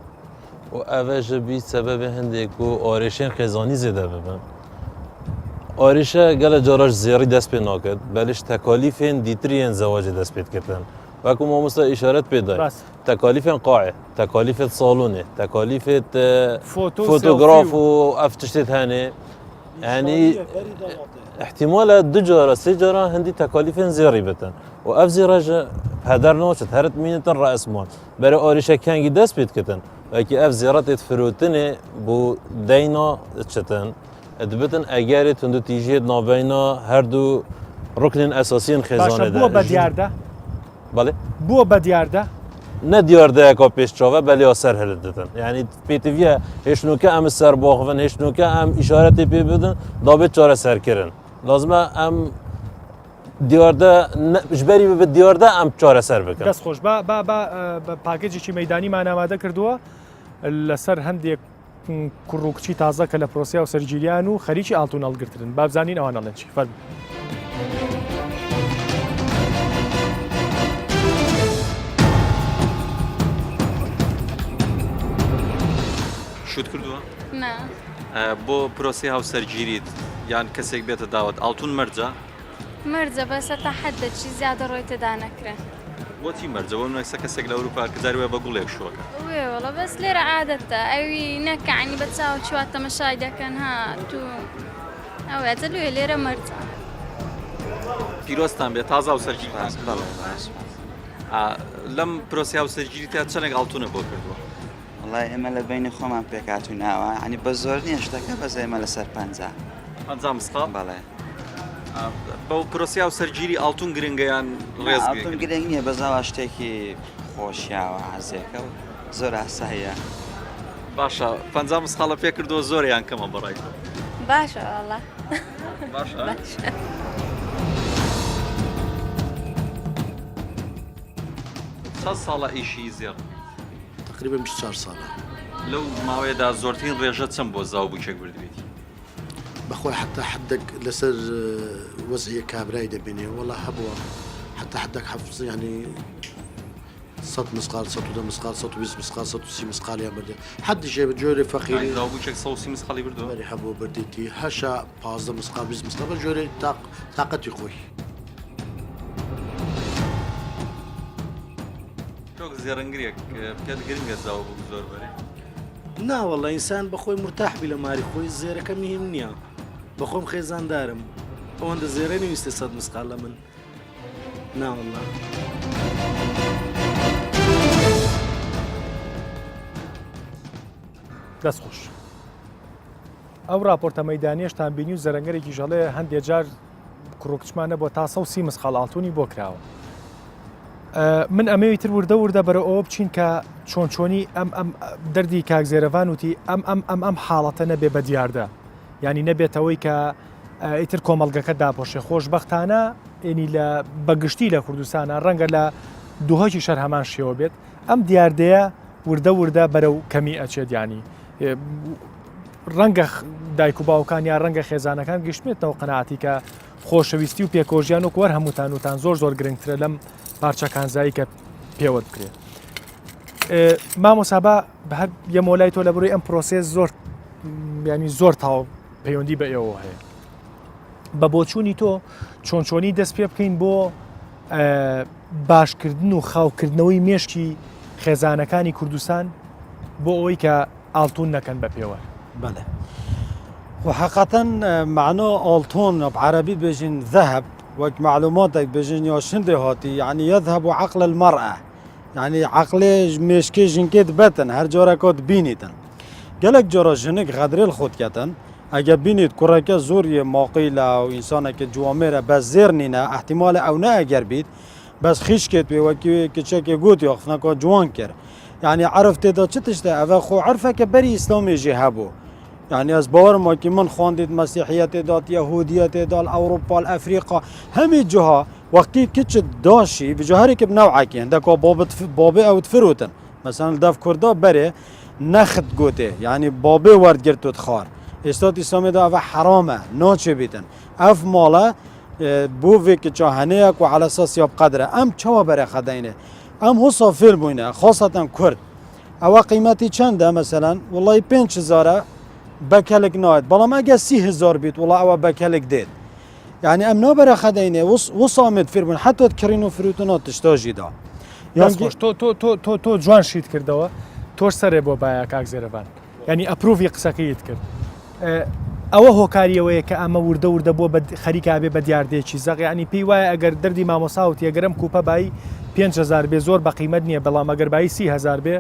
و ئەvە ji bî sebebê hindێک û arêşên xêzanî zêde bibin. Arêşe gelek cara ji zêrî dest pê naket, belê ji tekalîfên dîtirî yên zewacê dest pê diketin. Wek ku mamosta îşaret pê daye. Tekalîfên qaê, tekalîfê salonê, tekalîfê fotograf û ev tiştê hene. Yani ihtimala du cara sê cara hindî tekalîfên zêrî bitin. û ev zêre ji heder naçit, heret mînitin ra esman. Berê arêşe kengî dest pê dikitin. Wekî ev zêretê firotinê bû deyna çitin. Dibitin egerê tundutîjiyê navbeyna her du ruknên esasî yên xêzanê de. Buwa bediyarda? Balê? Buwa bediyarda? Ne diyardayeka pêşçave belê ser hilit ditin. Yani pêtiviye hêşnûke em ser baxivin, hêşnûke em îşaretê pê bidin, dabê çareserkirin. Lazim e em diyarda ji berî bibe diyarda em çareser bikin. Dest xۆş پاکێجێکی مەیدانیمان ئامادە کردووە لەسەر هەندێک کوڕ و کچی تازە کە لە پرۆسیا و سەرگیریان و خەریکی ئاڵتون هەڵگرتن بابزانین ئەوان ئەڵێن چی فەرموو. شوت کردووە؟ نا بۆ پرۆسی هاوسەرگیریت یان کەسێک بێتە داوت ئاڵتون مەرجە؟ مەرجە بەسە تا حەدە چی زیادە ڕۆی تێدا نەکرێن. بۆچی مەرجە بۆ منەکسە کەسێک لە ئەوروپا کە جاروێ بە گوڵێک شوەکە. وێ وەڵە بەس لێرە عادەتە ئەوی نەکەعنی بە چاو چوات تەمەشای دەکەن ها تو ئەوێ جەلوێ لێرە مەرجە. پیرۆستان بێت تازە هاوسەرگیری لەم پرۆسی هاوسەرگیری تا چەندێک ئاڵتونە بۆ کردووە؟ وڵای ئێمە لە بینی خۆمان پێکاتووناوە عنی بە زۆر نییە شتەکە بەز ئێمە لەسەر 50 مسقال بەڵێ بەو پرۆسی هاوسەرگیری ئاڵتون گرنگەیان ڕێزگرنگ گرنگ نییە بەزاوا شتێکی خۆشیاوە حەزێکە و زۆر ئاساییە. باشە 50 مسقالە پێ کردووە زۆریان کەمە بەڕای باشە وەڵا باشە. چەند ساڵە ئیشی زێڕ؟ تقریبا 24 ساڵە. لەو ماوەیەدا زۆرترین ڕێژە چەند بۆ زاو بووچێک بردبێتی؟ بەخۆی حتا حدك لەسەر وەزعیە کابرای دەبێنێ وەڵا هەبووە حتا حدك حەفز ینی 100 مسقال 110 مسقال 120 مسقال 130 مسقال يا بردي حد شيء بجوري فقيري لو بوشك صوصي مسخلي بردو بري حبو برديتي هشا 15 مسقال 20 مسقال بجوري طاقتي خوي شوك زيرنجريك بكاد جرينجا زاو بزور بري نا والله انسان بخوي مرتاح بلا ماري خوي الزيره كم يهمني بخوم خيزان دارم وند زيرني يستسد مسقال من نا والله دەستخۆش ئەو راپۆرتە مەیدانیشتان بینی و زەرەنگەرێکی ژەڵێ هەندێک جار کوڕکچمانە بۆ تا 130 مسقال ئاڵتوونی بۆ کراوە من ئەمەوی تر وردە وردە بەرە ئەوە بچین کە چۆنچۆنی ئەم دەردی کاک زێرەڤان وتی ئەم حاڵەتە نەبێ بە دیاردە ینی نەبێتەوەی کە ئیتر کۆمەڵگەکە داپۆشێ خۆشبەختانە ینی لە بەگشتی لە کوردستانە ڕەنگە لە دووهۆکی شەر هەمان شێوە بێت ئەم دیاردەیە وردە وردە بەرەو کەمی ئەچێت ینی ڕەنگە دایک و باوکان یا ڕەنگە خێزانەکان گشتمێتەوە قەناعەتی کە خۆشەویستی و پێکۆژیان و وەر هەمووتان وتان زۆر گرنگترە لەم پارچەکانزایی کە پێوەت بکرێت مامۆسابا هەر یەمۆلای تۆ لە بڕووی ئەم پرۆسێس زۆر ینی زۆر تاو پەیوەندی بە ئێوە هەیە بە بۆچوونی تۆ چۆنچۆنی دەست پێ بکەین بۆ باشکردن و خاوکردنەوەی مێشکی خێزانەکانی کوردستان بۆ ئەوەی کە ئاڵتون نەکەن بە پێوە بله وحقيقة معناه ألتون بعربي بيجين ذهب ومعلوماتك بيجين ياشن دهاتي يعني يذهب عقل المرأة يعني عقل مشكي جنكيت بتن هر جورا كود بينيتن قالك جورا جنك غدر الخود كتن اگه بینید کرکه زوری ماقیل و انسان که جوامره بس زیر نینه احتمال او نه اگر بید بس خیش کت بی وکی که چه که گوت یاخنا که جوان کر يعني عرفت دا چه تشته اوه خو عرفه که بری اسلامی جهبو يعني از باور ما که من خواندید مسیحیت داد یهودیت داد اروپا افریقا همه جاها وقتی که چه داشی بجاهری که بنوعه که هندک بابه او تفروتن مثلا دف کردا بره نخد گوته يعني بابه ورد گرتوت خار استاد اسلامی دا اوه حرامه ناچه بیتن اف ماله بووی که چاهنه و على اساس یاب قدره ام چوا بره خدینه ام حسا فیلم بوینه خاصتا کرد او قیمتی چنده مثلا والله 5000 بکلک ناید بالا ما اگه 30,000 بیت والله او بکلک دید يعني ام نابره خدینه وصامد فیلم بوین حتی کرینو فروتونات تشتاجی دا تۆ جوان شیت کردەوە تۆش سەرێ بۆ باە کاک زێرەبان ینی ئەپروڤی قسەکەیت کرد ئەوە هۆکاریەوەیە کە ئەمە وردە وردە بۆ خەریکابێ بە دیاردێکی زەق ینی پێی وایە ئەگەر دەردی مامۆساوت یەگەرم کوپە بای 5,000 بێ زۆر بە قیمەت نییە بەڵام ئەگەر بای 30,000 بێ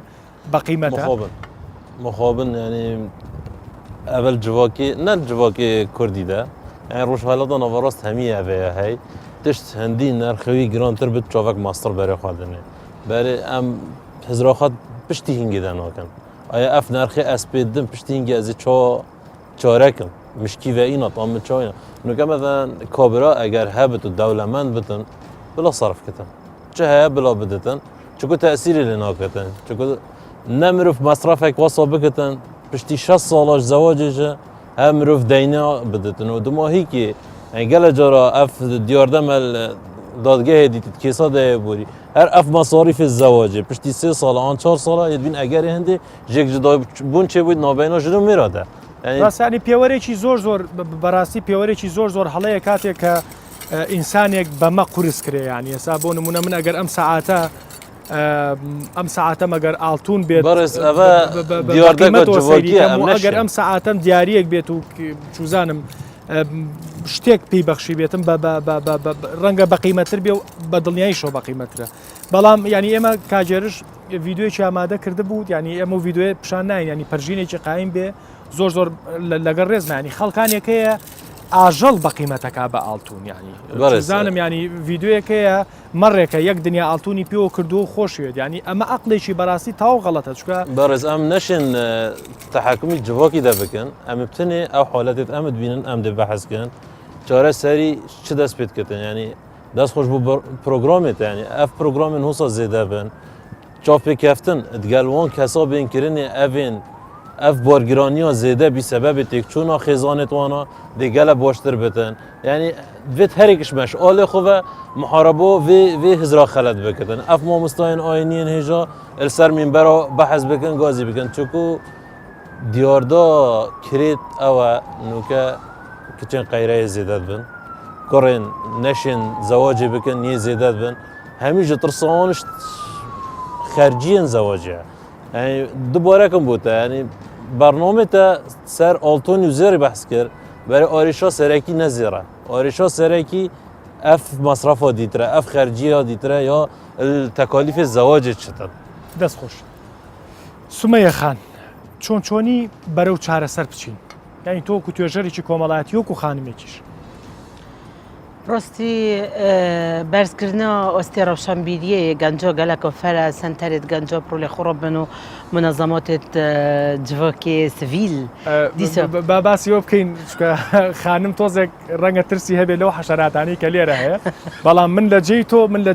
بە قیمەتە مخابن يعني اول جواكي نال جواكي كردي ده يعني روش هلا نافراست همية هاي تشت هندي نرخوي جران تربط شافك ماستر بري خادنه بري ام هزراخات پشتی هنگی دناکن آیا اف نرخی اسپیدم پشتی هنگی از چارکن مشکی و اینا طعم چاینا نوکه مثلا کابرا اگر هبت و دولمند بتن بلا صرف کتن چه های بلا بدتن چکو تأثیری لنا کتن چکو نمروف مصرفک واسا بکتن پشتی 6 سالاش زواجشه هم مروف دینا بدتن و دماهی که گل جارا اف دیاردم دادگاه دیدید کیسا ده بوری هر اف مصاريف الزواج پشتی 3 سال آن 4 سال یدبین اگر هنده جک جدای بون چه بود نابینا جدو میراده ڕاست ینی پێوەرێکی زۆر بەڕاستی پێوەرێکی زۆر هەڵەیە کاتێک کە ئینسانێک بەمە قورس کرێ ینی ئێستا بۆ نمونە من ئەگەر ئەم ساعاتە مەگەر ئاڵتون بێت بەڕێز ئەوە دیاردەکە جوواکیە ئەگەر ئەم ساعاتەم دیارەک بێت و چوزانم شتێک پێی بەخشی بێتم ڕەنگە بە قیمەتر بێ و بە دڵنیاییشەوە بە قیمەترە بەڵام ینی ئێمە کاجێرش ڤیددیوێکی ئامادە کرده بوو ینی ئەمە ڤیددیوێ پیشان ناین ینی پەرژینێکی قایم بێ زۆر لەگەڵ ڕێزمانی خەڵکانێکەیە ئاژەڵ بە قیمەتەکە بە ئاڵتون ینی زانم ینی ڤیددیوەکەیە مەڕێکە یەک دنیا ئاڵتونی پێوە کردو و خۆشوێت ینی ئەمە عەقڵێکی بەڕاستی تاو غەڵەتە چکە بەڕێز ئەم نەشن تەحاکمی جوواکی دەبکەن ئەم بتنێ ئەو حالەتێت ئەمت بینن ئەم دێ بەحەزکەن چارە سەری چ دەست پێت کردن ینی دەست خۆش بۆ پرۆگرامێت ینی ئەف پرۆگرامên هوسا زێدە بن چاپێکەفتن دگەل وان کەسا بینکردنێ ئەڤێن اف بارگرانی زیده بی سبب تکچونا خیزانت وانا دیگه باشتر بتن یعنی ویت هر یکش مش آل خوبه محاربه و هزرا خلط بکتن اف ما مستاین آینین هجا السر من برا بحث بکن گازی بکن چکو دیاردا کرید او نوکه کچن قیره زیدت بن کرن نشن زواجی بکن نیه زیدت بن همیشه ترسانش خارجين زواجها يعني دوباره كم بوده يعني برنامه تا سر آلتون وزير بحث کرد برای آریشا سرکی نزیره آریشا سرکی اف مصرفها دیتره اف خرجی ها دیتره یا تکالیف زواج چطور دەست خۆش سومەیە خان چۆنی بەرەو چارەسەر بچین یعنی تۆکو توێژەرێکی کۆمەڵایەتی وەکو خانمێکیش ڕاستی بەرزکردنە ئۆستی ڕەوشەمبیریە گەنجۆ گەلەکە فەرە سنتەرێت گەنجۆ پرۆلی خۆڕە بن و منەزەماتێت جڤۆکی سڤیل با باسیەوە بکەین خانم تۆزێک ڕەنگە ترسی هەبێت لەو حەشەراتانی کە لێرە هەیە بەڵام من لە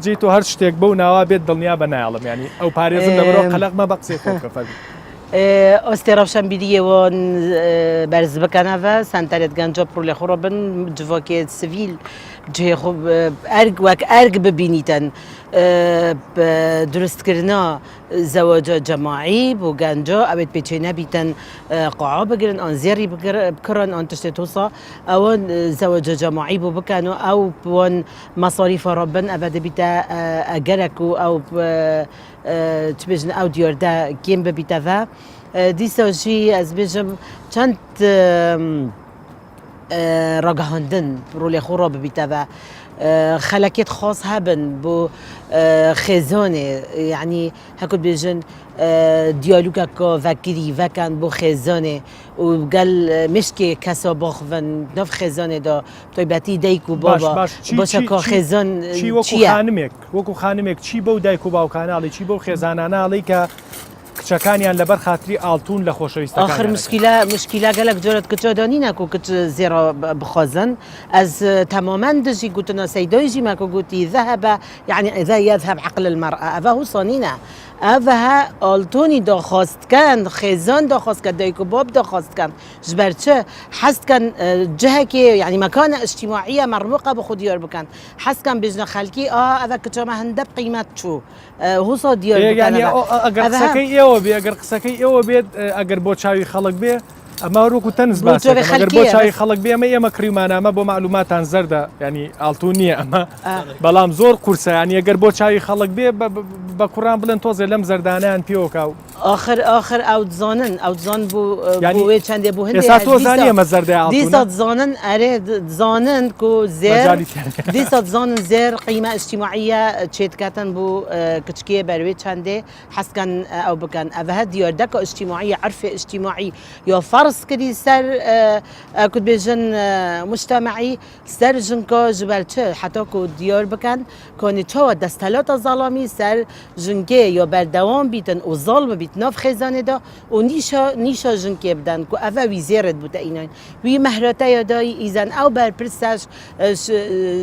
جێی تۆ هەر شتێک بەو ناوا بێت دڵنیا بە نایڵم ینی ئەو پارێزم لەبەرەوە قەلەقمە بە قسەی خۆ بکە فەرمی ئۆستی ڕەوشەمبیریەوە بەرز بکەنەوە سنتەرێت گەنجۆ پرۆلی خۆڕە بن جڤۆکی سڤیل وەک ئەرگ ببینیتن دروستکردنا زەواجە جەماعی بۆ گەنجۆ ئەوێت پێچێ نەبیتن قوعا بگرن ئەن زێری بکڕن ئەن تشتێت تووسە ئەوە زەواجە جەماعی بۆ بکەن و ئەو بۆن مەساریفە ڕەبن ئەبە دەبیتە ئەگەرەک و ئەو چ بێژن ئەو دیۆردە گێم ببیتەڤە دیسەژی ئەس بێژم چەند ڕگەهاندن ڕۆلێ خۆڕۆ ببیتەوە خەلەکێت خاص هەبن بۆ خێزانێ یعنی هەکوت بێژن دیالوگەکە ڤەکری ڤەکەن بۆ خێزانێ و گەل مشکێ کەسا باخڤن ناف خێزانێدا تایبەتی دایک و بابا باشەکە خێزان وەکو خانمێک چی بەو دایک و باوکاناڵی چی بەو خێزاناناڵی کە کچەکانیان لەبەر خاتری ئاڵتون لە خۆشەویستەکان آخر مشکیلا گەلک جۆرت کچۆدانینەک و کچ زێرە بخوازن ئەس تەماما دژی گوتنە سەیدۆیژی مەکە گوتی ذهب يعني إذا يذهب عقل المرأة أفه صانينا أفها ألتوني داخواست كان خزان داخواست كان دايكو باب داخواست كان جبرتشه حس كان جهة يعني مكان اجتماعية مرموقة بخديار بكان حس كان بجنا خلكي أفا كتشما هندب قيمة شو هو صديار بكان يعني أجر قسكي إيوه بي أجر قسكي إيوه بيد أجر بوتشاوي خلق بيه ئەمە ڕووکو تەنز باسەکە مەگەر بۆ چاوی خەڵک بێ ئەمە ئێمە کریمانامە بۆ معلوماتان زەردە ینی ئاڵتون نییە ئەمە بەڵام زۆر قورسە ینی ئەگەر بۆ چاوی خەڵک بێ بە کوڕان بڵێن تۆزێ لەم زەردانیان پێوەکاو آخر ئەو دزانن ئەو دزان بوو چەندێ بوو هەندێک ئێستا تۆ زانی ئەمە زەردەی دیسە دزانن ئەرێ دزانن کو زێر دیسە دزانن زێر قیمە اجتماعیە چێتکاتن بوو کچکیە بەروێ چەندێ حەسکەن ئەو بکەن ئەڤە دیاردەکە اجتماعی عرفێ اجتماعی یا فرض كدي سر كنت بيجن مجتمعي سر جنكو جبالچه حتى كو ديار بكن كوني تو دستلات ظلامي سر جنكي يا بردوام بيتن و ظلم بيت ناف خزانه دا و نيشا جنكي بدن كو افا ويزيرت بوتا اينان وي مهرتا يداي ايزن او بر برساش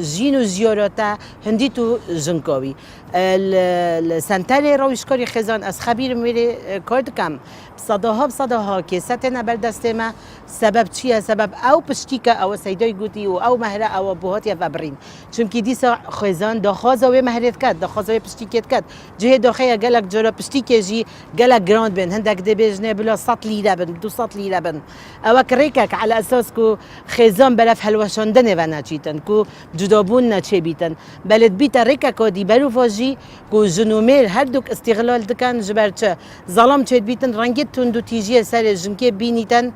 جينو زيارتا هندي تو جنكوي السنتالي رويشكاري خزان از خبير ميري كارد كم بصداها كيستنا بردستما سبب چیه سبب او پشتیکه او سیدای گوتی و او مهره او بوهات یا فبرین چون کی دیسا خزان داخوازه و مهرت کد داخوازه و پشتیکت کد جه داخیا گلک جرا پشتیکه جی گلک گراند بن هندک دی بجنه بلا 100 لیره بن 200 لیره بن او کریکک على اساس کو خزان بلف حلوشاندنه و نچیتن کو جدابون نچه بیتن بلد بیت ریکک دی برو فاجی کو جنومر هر دوک استغلال دکن جبرچه ظلم چید بیتن رنگت تندو تیجی سر جنکه بینیتن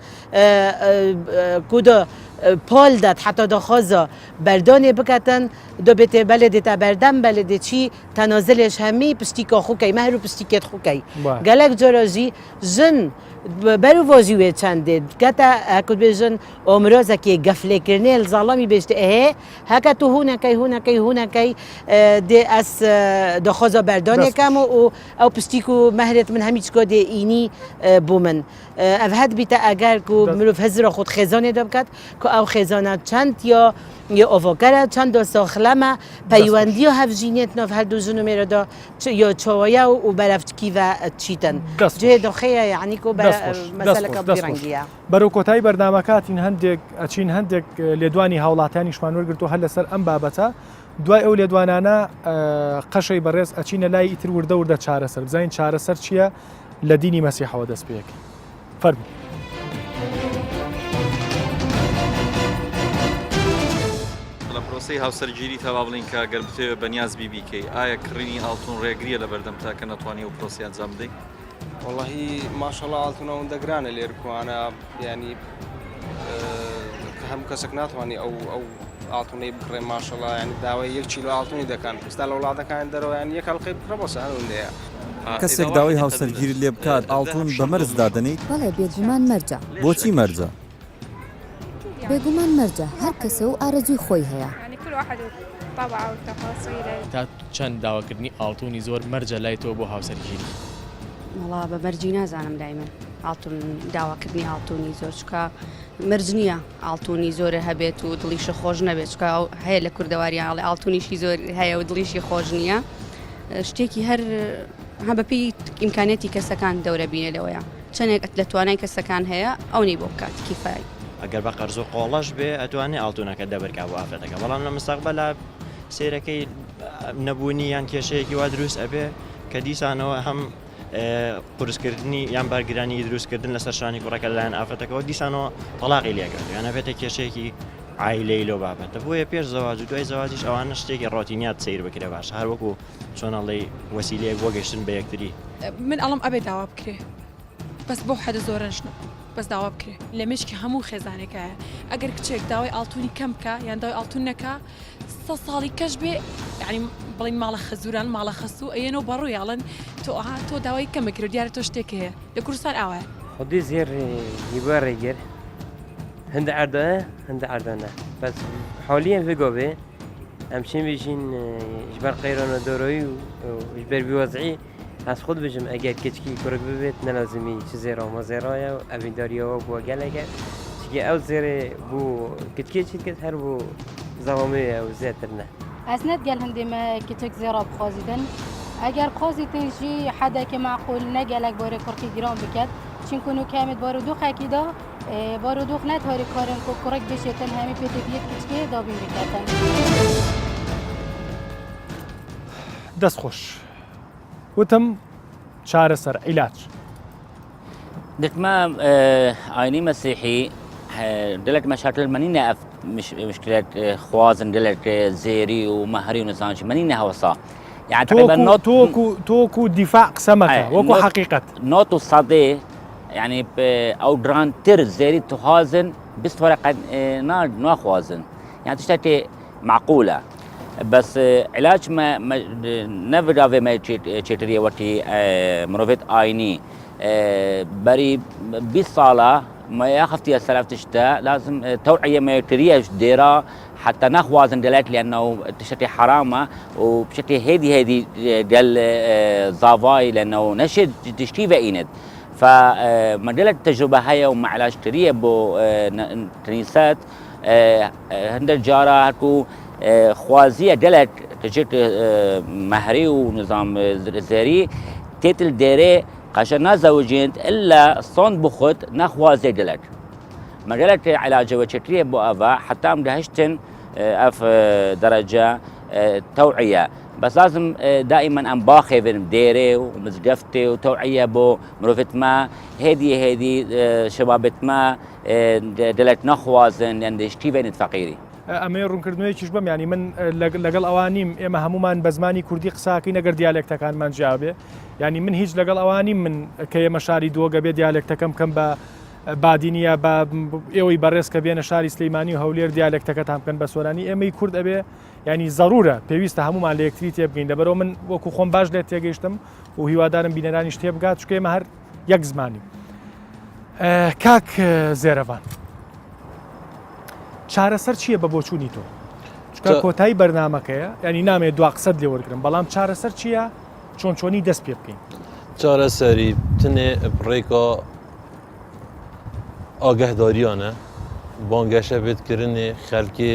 كودا پال داد حتی داخوازا بردانه بکتن دو بیت بلده تا بردم بلده چی تنازلش همی پشتیکا خوکی مهرو پشتیکت خوکی گلک جراجی جن برو واجوه چنده گتا هکود بیجن امروزه که گفله کرنه الظلامی بیشته هکا تو هونکی دی از داخوازا بردانه کم و او پشتیکو مهرت من همیچ که دی اینی بومن افهد بیتا اگر که مروف هزر خود خزانه دام کد که ئەو خێزانە چەند یا ئۆڤۆکەرە چەند دۆ سۆخلەمە پەیوەندی و هەفژینێت نۆڤ هەردوو ژنومێرەدا یا چۆوەیە و بەرەفتکیڤە چیتن جێ دۆخەیە یعنیکۆ مەسەلەکە ڕەنگیە بەرەو کۆتایی بەردامەکاتین هەندێک ئەچین هەندێک لێدوانی هاوڵاتیانیشمان وەرگرتو هەر لەسەر ئەم بابەتە دوای ئەو لێدوانانە قەشەی بەڕێز ئەچینە لای ئیتر وردە وردە چارەسەر بزانین چارەسەر چییە لە دینی مەسیحەوە دەست پێیەکەی فەرموو. لە پرۆسی هاوسەرگیری تاوا بڵین کە گەر بتەوێت بەنیاز بیکەی ئایا کڕینی ئاڵتون ڕێگریە لە بەردەم تاکە ناتوانانی و پرۆسی ئەنجام بدەیت؟ واللهی ماشەڵڵا ئاڵتونە ئەوەندە گرانە لێرکوانە ینی هەموو کەسێک ناتوانانی ئەو ئاڵتونەی بکڕێ ماشەڵڵا ینی داوای 1 کیلۆ ئاڵتونی دەکەن ئێستا لە وڵاتەکان دەرەوە یان یەک هەڵقەی بکڕە بۆ هەندەیە کەسێک داوای هاوسەرگیری لێ بکات ئاڵتون بە مەرز دادەنیت؟ بەڵێ بێگومان مەرجە. بۆچی مەرجە؟ بێگومان مەرجە هەر کەسە و ئارەزوی خۆی هەیە. تا چەند داواکردنی ئاڵتونی زۆر مەرجە لای تۆ بۆ هاوسەرگیری؟ وڵا بە مەرجی نازانم دایمەن ئاڵتون داواکردنی ئاڵتونی زۆر چکە مەرج نییە ئاڵتونی زۆرە هەبێت و دڵیشە خۆش نەبێت چکە هەیە لە کوردەواریانڵێ ئاڵتونیشی زۆر هەیە و دڵیشی خۆش نییە شتێکی هەر هەم بەپی ئیمکانێتی کەسەکان دەورە بینێ لەوەیە چەندێک لە توانای کەسەکان هەیە ئەو نەی بۆ بکات کیفای ئەگەر بە قەرز و قۆڵەش بێ ئەتوانێت ئاڵتونەکە دەبرکا بۆ ئافرەتەکە بەڵام لە مستەقبەلا سیرەکەی نەبوونی یان کێشەیەکی وا دروست ئەبێ کە دیسانەوە هەم قورسکردنی یان بارگرانی دروستکردن لەسەر شانی کوڕەکە لایەن ئافرەتەکەەوە دیسانەوە تەلاقی لێگرێت یان هەبێتە کێشەیەکی عیلەی لەو بابەتە بۆیە پێش زەواج و دوای زەواجیش ئەوانە شتێکی ڕۆتینیات سیر بکرێ باش هەر وەکو چۆنەڵی وەسیلەیەک بۆ گەشتن بە یەکتری من ئەڵم ئەبێ داوا بکرێ بەس بۆ حەدە زۆرەش نە بەس داوا بکرێ لە مشکی هەموو خێزانێکایە ئەگەر کچێک داوای ئاڵتونی کەم بکە یان داوای ئاڵتون نەکە 100 ساڵی کەش بێ یعنی بڵین ماڵە خەزوران ماڵە خەسوو ئەیەنەوە بەڕوویاڵن تۆ داوای کەم بکرێ دیارە تۆ شتێک هەیە لە کوردستان ئاوایە خودی زێر هیبا ڕێگر هەندە ئەردانە هەندە ئەردانە بەس حالیان بگۆبێ ئەمچین بژین ژبەر قەیرۆنە دۆرۆی و ژبەر بیوەزعی ئەس خود بژم ئەگەر کچکی کوڕک ببێت نەلازمی چ زێرە و مەزێڕایە و ئەڤینداریەوە بووە گەلەگە چگە ئەو زێرێ بوو کچکێچیت کرد هەر بوو زەڵامەیە و زێترنە ئەس نەتگەل هەندێمە کچێک زێڕە بخوازیدن ئەگەر قۆزیتنژی حەدەکە معقول نەگەلک بۆرە کوڕکی گران بکات چونکە و کامت بارودۆخێکیدا بارودۆخ نەتوانێت کارن کۆ کوڕک بشێتن هەمی پێتەکیت کچکێ دابین بکاتن دەست خۆش وتم چارەسەر عیلاج دتما آینی مسیحی دلت مشاكل منينة مش مشكلة خوازن دلت زيري ومهري ونزانش منينة هوصا يعني تقريبا توكو دفاع قسمك وكو حقيقة نوتو صدي يعني او درانتر زيري تخازن بس ورقة نا خوازن يعني تشتكي معقولة بس علاج ما نفر ما تشتري وقتي مروفيت آيني بري 20 صالة ما ياخذتي السلف تشتا لازم توعية ما يكتريها ديرا حتى نخوازن دلات لأنه تشتي حرامة وبشتي هذه دل زافاي لأنه نشد تشتي بعيند فمجال التجربة هاي ومع علاج تريه بو تنيسات هند الجارة هكو خوازية دلت تجت مهري ونظام زري تيتل ديري قاشنا زوجين إلا صون بخت نخوازي دلت مجال علاج وتريه بو أفا حتى مدهشتن أف درجة توعية بس لازم دائما انباخي بين ديري ومزدفتي وتوعيه بو مروفت ما هدي شبابت ما دلت نخوازن لان شتي بين فقيري ئەمێ ڕوونکردنەوەیەکیش بەم ینی من لەگەڵ ئەوانیم ئێمە هەمومان بە زمانی کوردی قساکەی نەگەر دیالێکتەکانمان جیابێ ینی من هیچ لەگەڵ ئەوانیم من کە ئێمە شاری دۆگە بێ دیالێکتەکەم کەم بە بادینیە بە ئێوەی بەڕێز کە بێنە شاری سلەیمانی و هەولێر دیالێکتەکەتان بکەن بە سۆرانی ئێمەی کورد ئەبێ ینی ضرورە پێویستە هەمومان لە یەکتری تێبگەین لەبەرەوە من وەکو خۆم باش لێت تێگەیشتم و هیوادارم بینەرانیش تێبگات چکە ئێمە هەر یەک زمانی کاک زێرەڤان چارەسەر چییە بە بۆچوونی تۆ چکە کۆتایی بەرنامەکەیە ینی نامێت دوا قسەت لێ وەرگرم بەڵام چارەسەر چییە چۆنی دەست پێ بکەین چارەسەری تنێ بڕێکە ئاگەهداریانە بانگەشە بێتکردنی خەلکی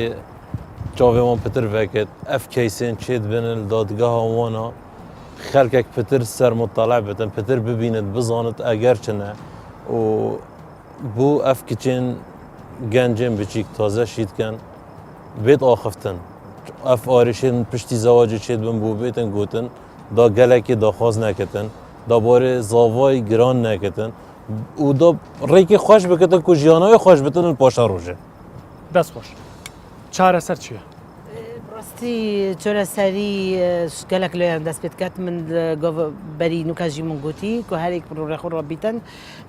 چاوێمان پتر veket ev keysên çêt binin dadgeha wana xelkek pitir sermutala bitin pitir bibînit bizanit eger çine û bû ev kiçên gencên biçîk taze şîtken bêt axiftin ev arîşên piştî zewacê çêt bin bû bêtin gotin da gelekê daxwaz neketin da barê zavayê giran neketin û da rêkê xweş bikitin ku jiyanayê xweş bitin li paşa rojê. دەست خۆش چارەسەر چییە؟ ڕاستی چۆرەسەری گەلک لێیان دەست پێت کات من بەری نوکەژی من گوتی کو هەرێک ڕێخۆ ڕۆبیتن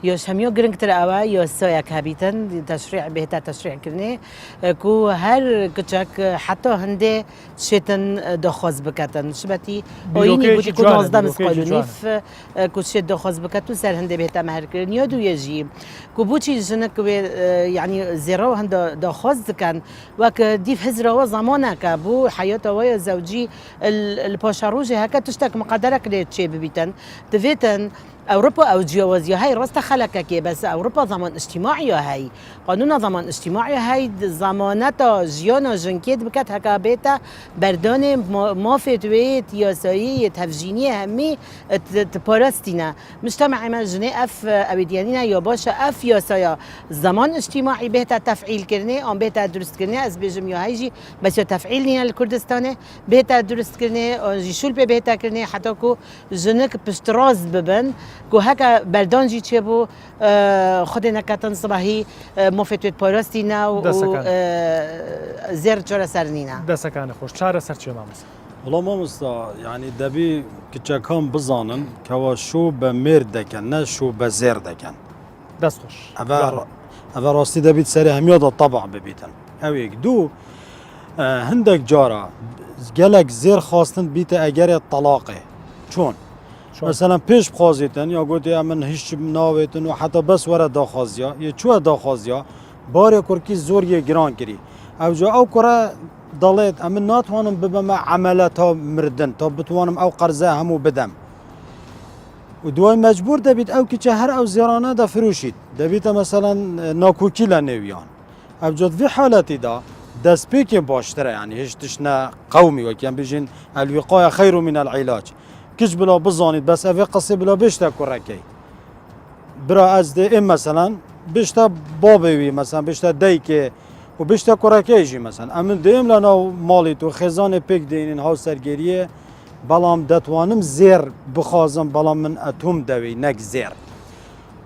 یۆش هەمیۆ گرنگتر ئەوە یۆ سۆیە کابیتن تەشریع بهێتا تەشریعکردنێ کو هەر کچەک حتا هەندێ شێتن دەخواز بکەتن شبەتی ئۆینی گوتی کو 19 مسقال و نیف کو شێت دەخواز بکەت و سەر هەندێ بهێتا مەهرکردن یۆ دوویەژی کو بچی ژنک یعنی زێڕە و هەندە دەخواز دکەن وەک دیف هزرەوە زمانەکە بوو حياتها زوجي الباشاروجي هكا تشتك مقدرك لتشي ببيتن دفيتن أوروبا أو جواز هاي راستا خلقك بس أوروبا ضمان اجتماعي هاي قانون ضمان اجتماعي هاي ضمانتا جيانا جنكيت بكت هكا بيتا بردان ما فتويت ياسايي تفجينية همي تبارستينا مجتمع ما جني أف أبديانينا يا باشا أف ياسايا ضمان اجتماعي بيتا تفعيل كرني أم بيتا درست كرني أز بيجم يا هايجي بس يا تفعيل نيا الكردستاني بيتا درست كرني جيشول بيتا كرني حتى كو جنك بشتراز ببن کو هکا بردانجی چه بو خود نکاتن صباحی مفتویت پاراستینا و زیر چهار سرنینا دەسەکانە خۆش چارەسەر چێ مامۆستا؟ وڵام مامۆستا یعنی دەبی کچەکان بزانن کەوا شو بە مێر دەکەن نە شو بە زێر دەکەن دەست خۆش ئەvە ڕاستی دەبیت سەری هەمیۆدا تەبع ببیتن ئەوێک دوو هەندێک جارە gelek زێر خواستن بیتە ئەگەرێت تەلاقێ چۆن مثلا پیش بخوازیتن یا گوتی من هیچ ناویتن و حتی بس وره داخوازیا یه چوه داخوازیا باره کرکی زور یه گران کری او جا او کره دلیت امن ناتوانم ببم عمله تا مردن تا بتوانم او قرضه همو بدم و دوای مجبور دبید او که چه هر او زیرانه دا فروشید دبید مثلا ناکوکی لنویان او جا في حالتی دا دست پیک باشتره یعنی هیچ تشنه قومی و کم بجین الوقایه خیر من العلاج كش بلا بزانيت بس أفي قصي بلا بيشتا كوركي برا أزدي إم مثلا بيشتا بابيوي مثلا بيشتا دايكي وبيشتا كوركيجي مثلا أمن ديم لنا ماليت وخزانة بيك دينين هاو سرگيريه بلام دتوانم زير بخازم بلام من أتوم دوي نك زير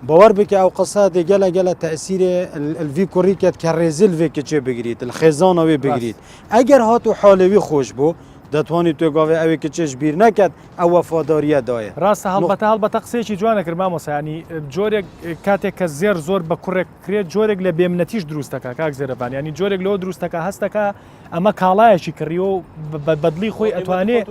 باور بك أو قصة دي جلا تأثير الفي كوريكات كرزيل في كتشي بجريت الخزانة وي بجريت أجر هاتو حالوي خوش بو دەتوانانی توێ گاوێ ئەوێ کە چێش بیر نەکات ئەو وەفاداریە دایە ڕاستە هەڵبەتە قسێکی جوانە کرد مامۆسانی جۆرێک کاتێک کە زێر زۆر بە کوڕێک کرێت جۆرێک لە بێمنەتیش دروستەکە کاک زێرەبان ینی جۆرێک لەوە دروستەکە هەستەکە ئەمە کاڵایەکی کڕیەوە بەدڵی خۆی ئەتوانێت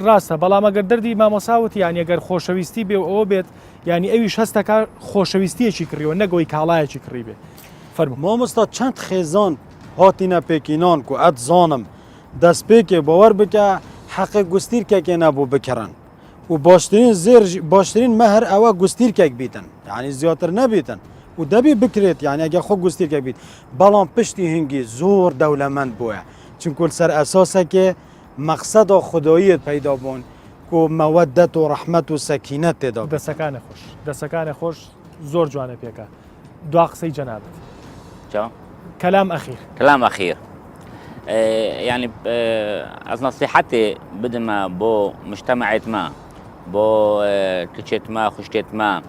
ڕاستە بەڵام ئەگەر دەردی مامۆساوت یانی ئەگەر خۆشەویستی بێ ئەوە بێت ینی ئەویش هەستەکە خۆشەویستیەکی کڕیەوە نەگەوەی کاڵایەکی کڕی بێ فەرموو مامۆستا چەند خێزان هاتینە پێکینان و ئەت زانم دەست پێکێ باوەڕ بکە حەقی گوستیرکێکێ نەبوو بکڕن و باشترین مەهر ئەوە گوستیرکێک بیتن یعنی زیاتر نەبیتن و دەبی بکرێت یعنی ئەگە خۆ گوستیرکێک بیت بەڵام پشتی هنگی زۆر دەولەمەند بووە چونکە سەر ئەساسێکێ مەقسەدا خوداییت پەیدا بوون و مەوەدەت و ڕەحمەت و سەکینەت تێدا دەسەکانە خۆش زۆر جوانە پێکە دوا قسەی جەنابەت كلام أخير يعني از نصيحتي بدما بو مجتمعات ما بو كتشت ما خشتت ما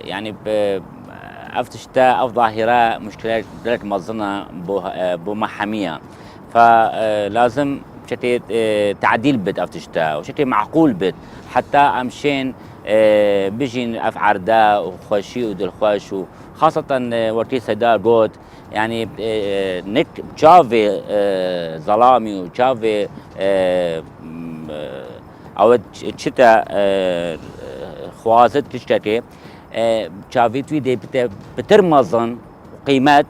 يعني افتشتا او ظاهره مشكلات دلت مظنه بو محاميه فلازم شتي تعديل بد افتشتا وشتي معقول بد حتى امشين بيجين افعار دا وخوشي ودلخوش خاصة ورتي سيدار جود يعني نك جافي ظلامي وجافي او تشتا خوازت كشتكي جافي توي دي بترمزن قيمات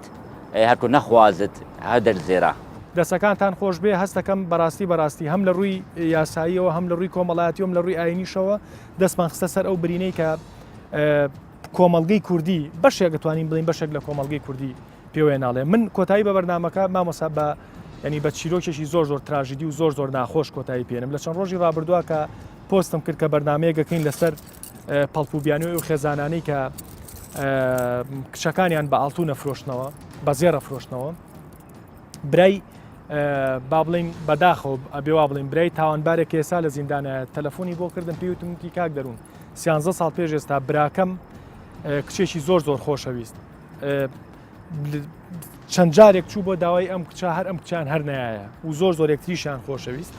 هكو نخوازت هذا الزراعة دەسەکانتان خۆش بێ هەستەکەم بەڕاستی هەم لە ڕووی یاساییەوە هەم لە ڕووی کۆمەڵایەتی هەم لە ڕووی ئاینیشەوە دەستمان خستە سەر ئەو برینەی کە کۆمەڵگەی کوردی بەشێک دەتوانین بڵین بەشێک لە کۆمەڵگەی کوردی پێوێ ناڵێ من کۆتایی بە بەرنامەکە مامۆستا بە ینی بە چیرۆکێکی زۆر تراژیدی و زۆر ناخۆش کۆتایی پێێنم لە چەند ڕۆژی ڕابردووە کە پۆستم کرد کە بەرنمەیەگەکەین لەسەر پەڵپوبیانەوەی و خێزانانەی کە کچەکانیان بە ئاڵتو نەفرۆشتنەوە بە زێرە فرۆشتنەوە برای با بڵین بەداخەوە ئەبێوا بڵین برای تاوانبارێک ئێستا لە زیندانە تەلەفۆنی بۆ کردن پێوتمکی کاک دەروون 13 ساڵ پێش ئێستا براکەم کچێکی زۆر خۆشەویست چەند جارێک چوو بۆ داوای ئەم کچە هەر ئەم کچیان هەر نایە و زۆر یەکتریشیان خۆشەویست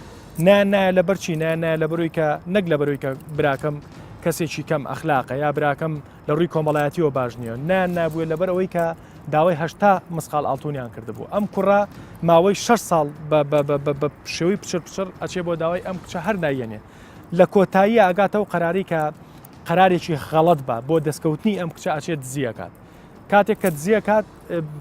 نایە لەبەرچی نایە لە بەرۆی کە نەک لە بەرۆی کە براکەم کەسێکی کەم ئەخلاقە یا براکەم لە ڕووی کۆمەڵایەتیەوە باش نییە نابووە لەبەر ئەوەی کە داوای 80 مسقال ئاڵتونیان کردبوو ئەم کوڕە ماوەی 6 ساڵ بە شێوەی پچر ئەچێ بۆ داوای ئەم کچە هەر نایەنێ لە کۆتایی ئاگاتەوە قەراری کە قەرارێکی غەڵەت بە بۆ دەستکەوتنی ئەم کچە ئەچێت دزیەکات کاتێک کە دزیەکات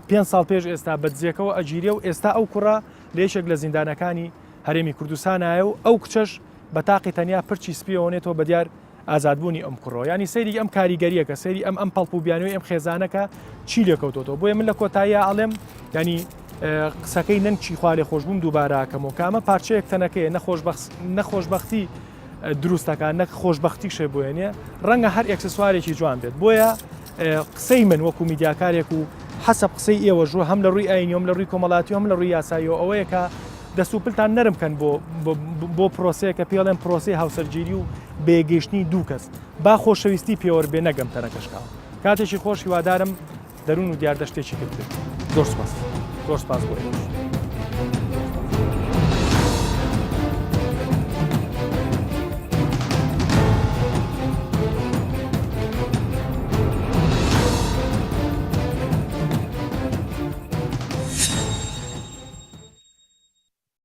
5 ساڵ پێش ئێستا بە دزیەکەەوە ئەگیرێ و ئێستا ئەو کوڕە لێشێک لە زیندانەکانی هەرێمی کوردستانایە و ئەو کچەش بە تاقی تەنیا پرچی سپیەوەنێتەوە بە دیار ئازادبوونی ئەم کوڕۆ ینی سەیری ئەم کاریگەریەکە سەیری ئەم پەڵپوبیانەوەی ئەم خێزانەکە چی لێکەوتۆتەوە بۆیە من لە کۆتاییە ئاڵێم ینی قسەکەی نەنگچی خوالێ خۆشببووم دووباراکەم و کامە پارچەیەک تەنەکەی نەخۆشببختی دروستەکە نەک خۆشببختی شێ بۆێنێ ڕەنگە هەر ئەکسسوارێکی جوان بێت بۆیە قسەی من وەکو میدیاکارێک و حەسب قسەی ئێوە ژوو هەم لە ڕووی ئاینیۆم لە ڕووی کۆمەڵاتی هەم لە ڕووی یاساییەوە ئەوەیە کە دەسوپلتان نەرمکەن بۆ پرۆسەیەکە پێڵێن پرۆسی هاوسەرگیری و بێگەیشتنی دوو کەس با خۆشەویستی پێوە بێ نەگەم تەنەکەشکاوە کاتێکی خۆش هیوادارم دەروون و دیاردەشتێکی کرد زۆر سپاس بۆ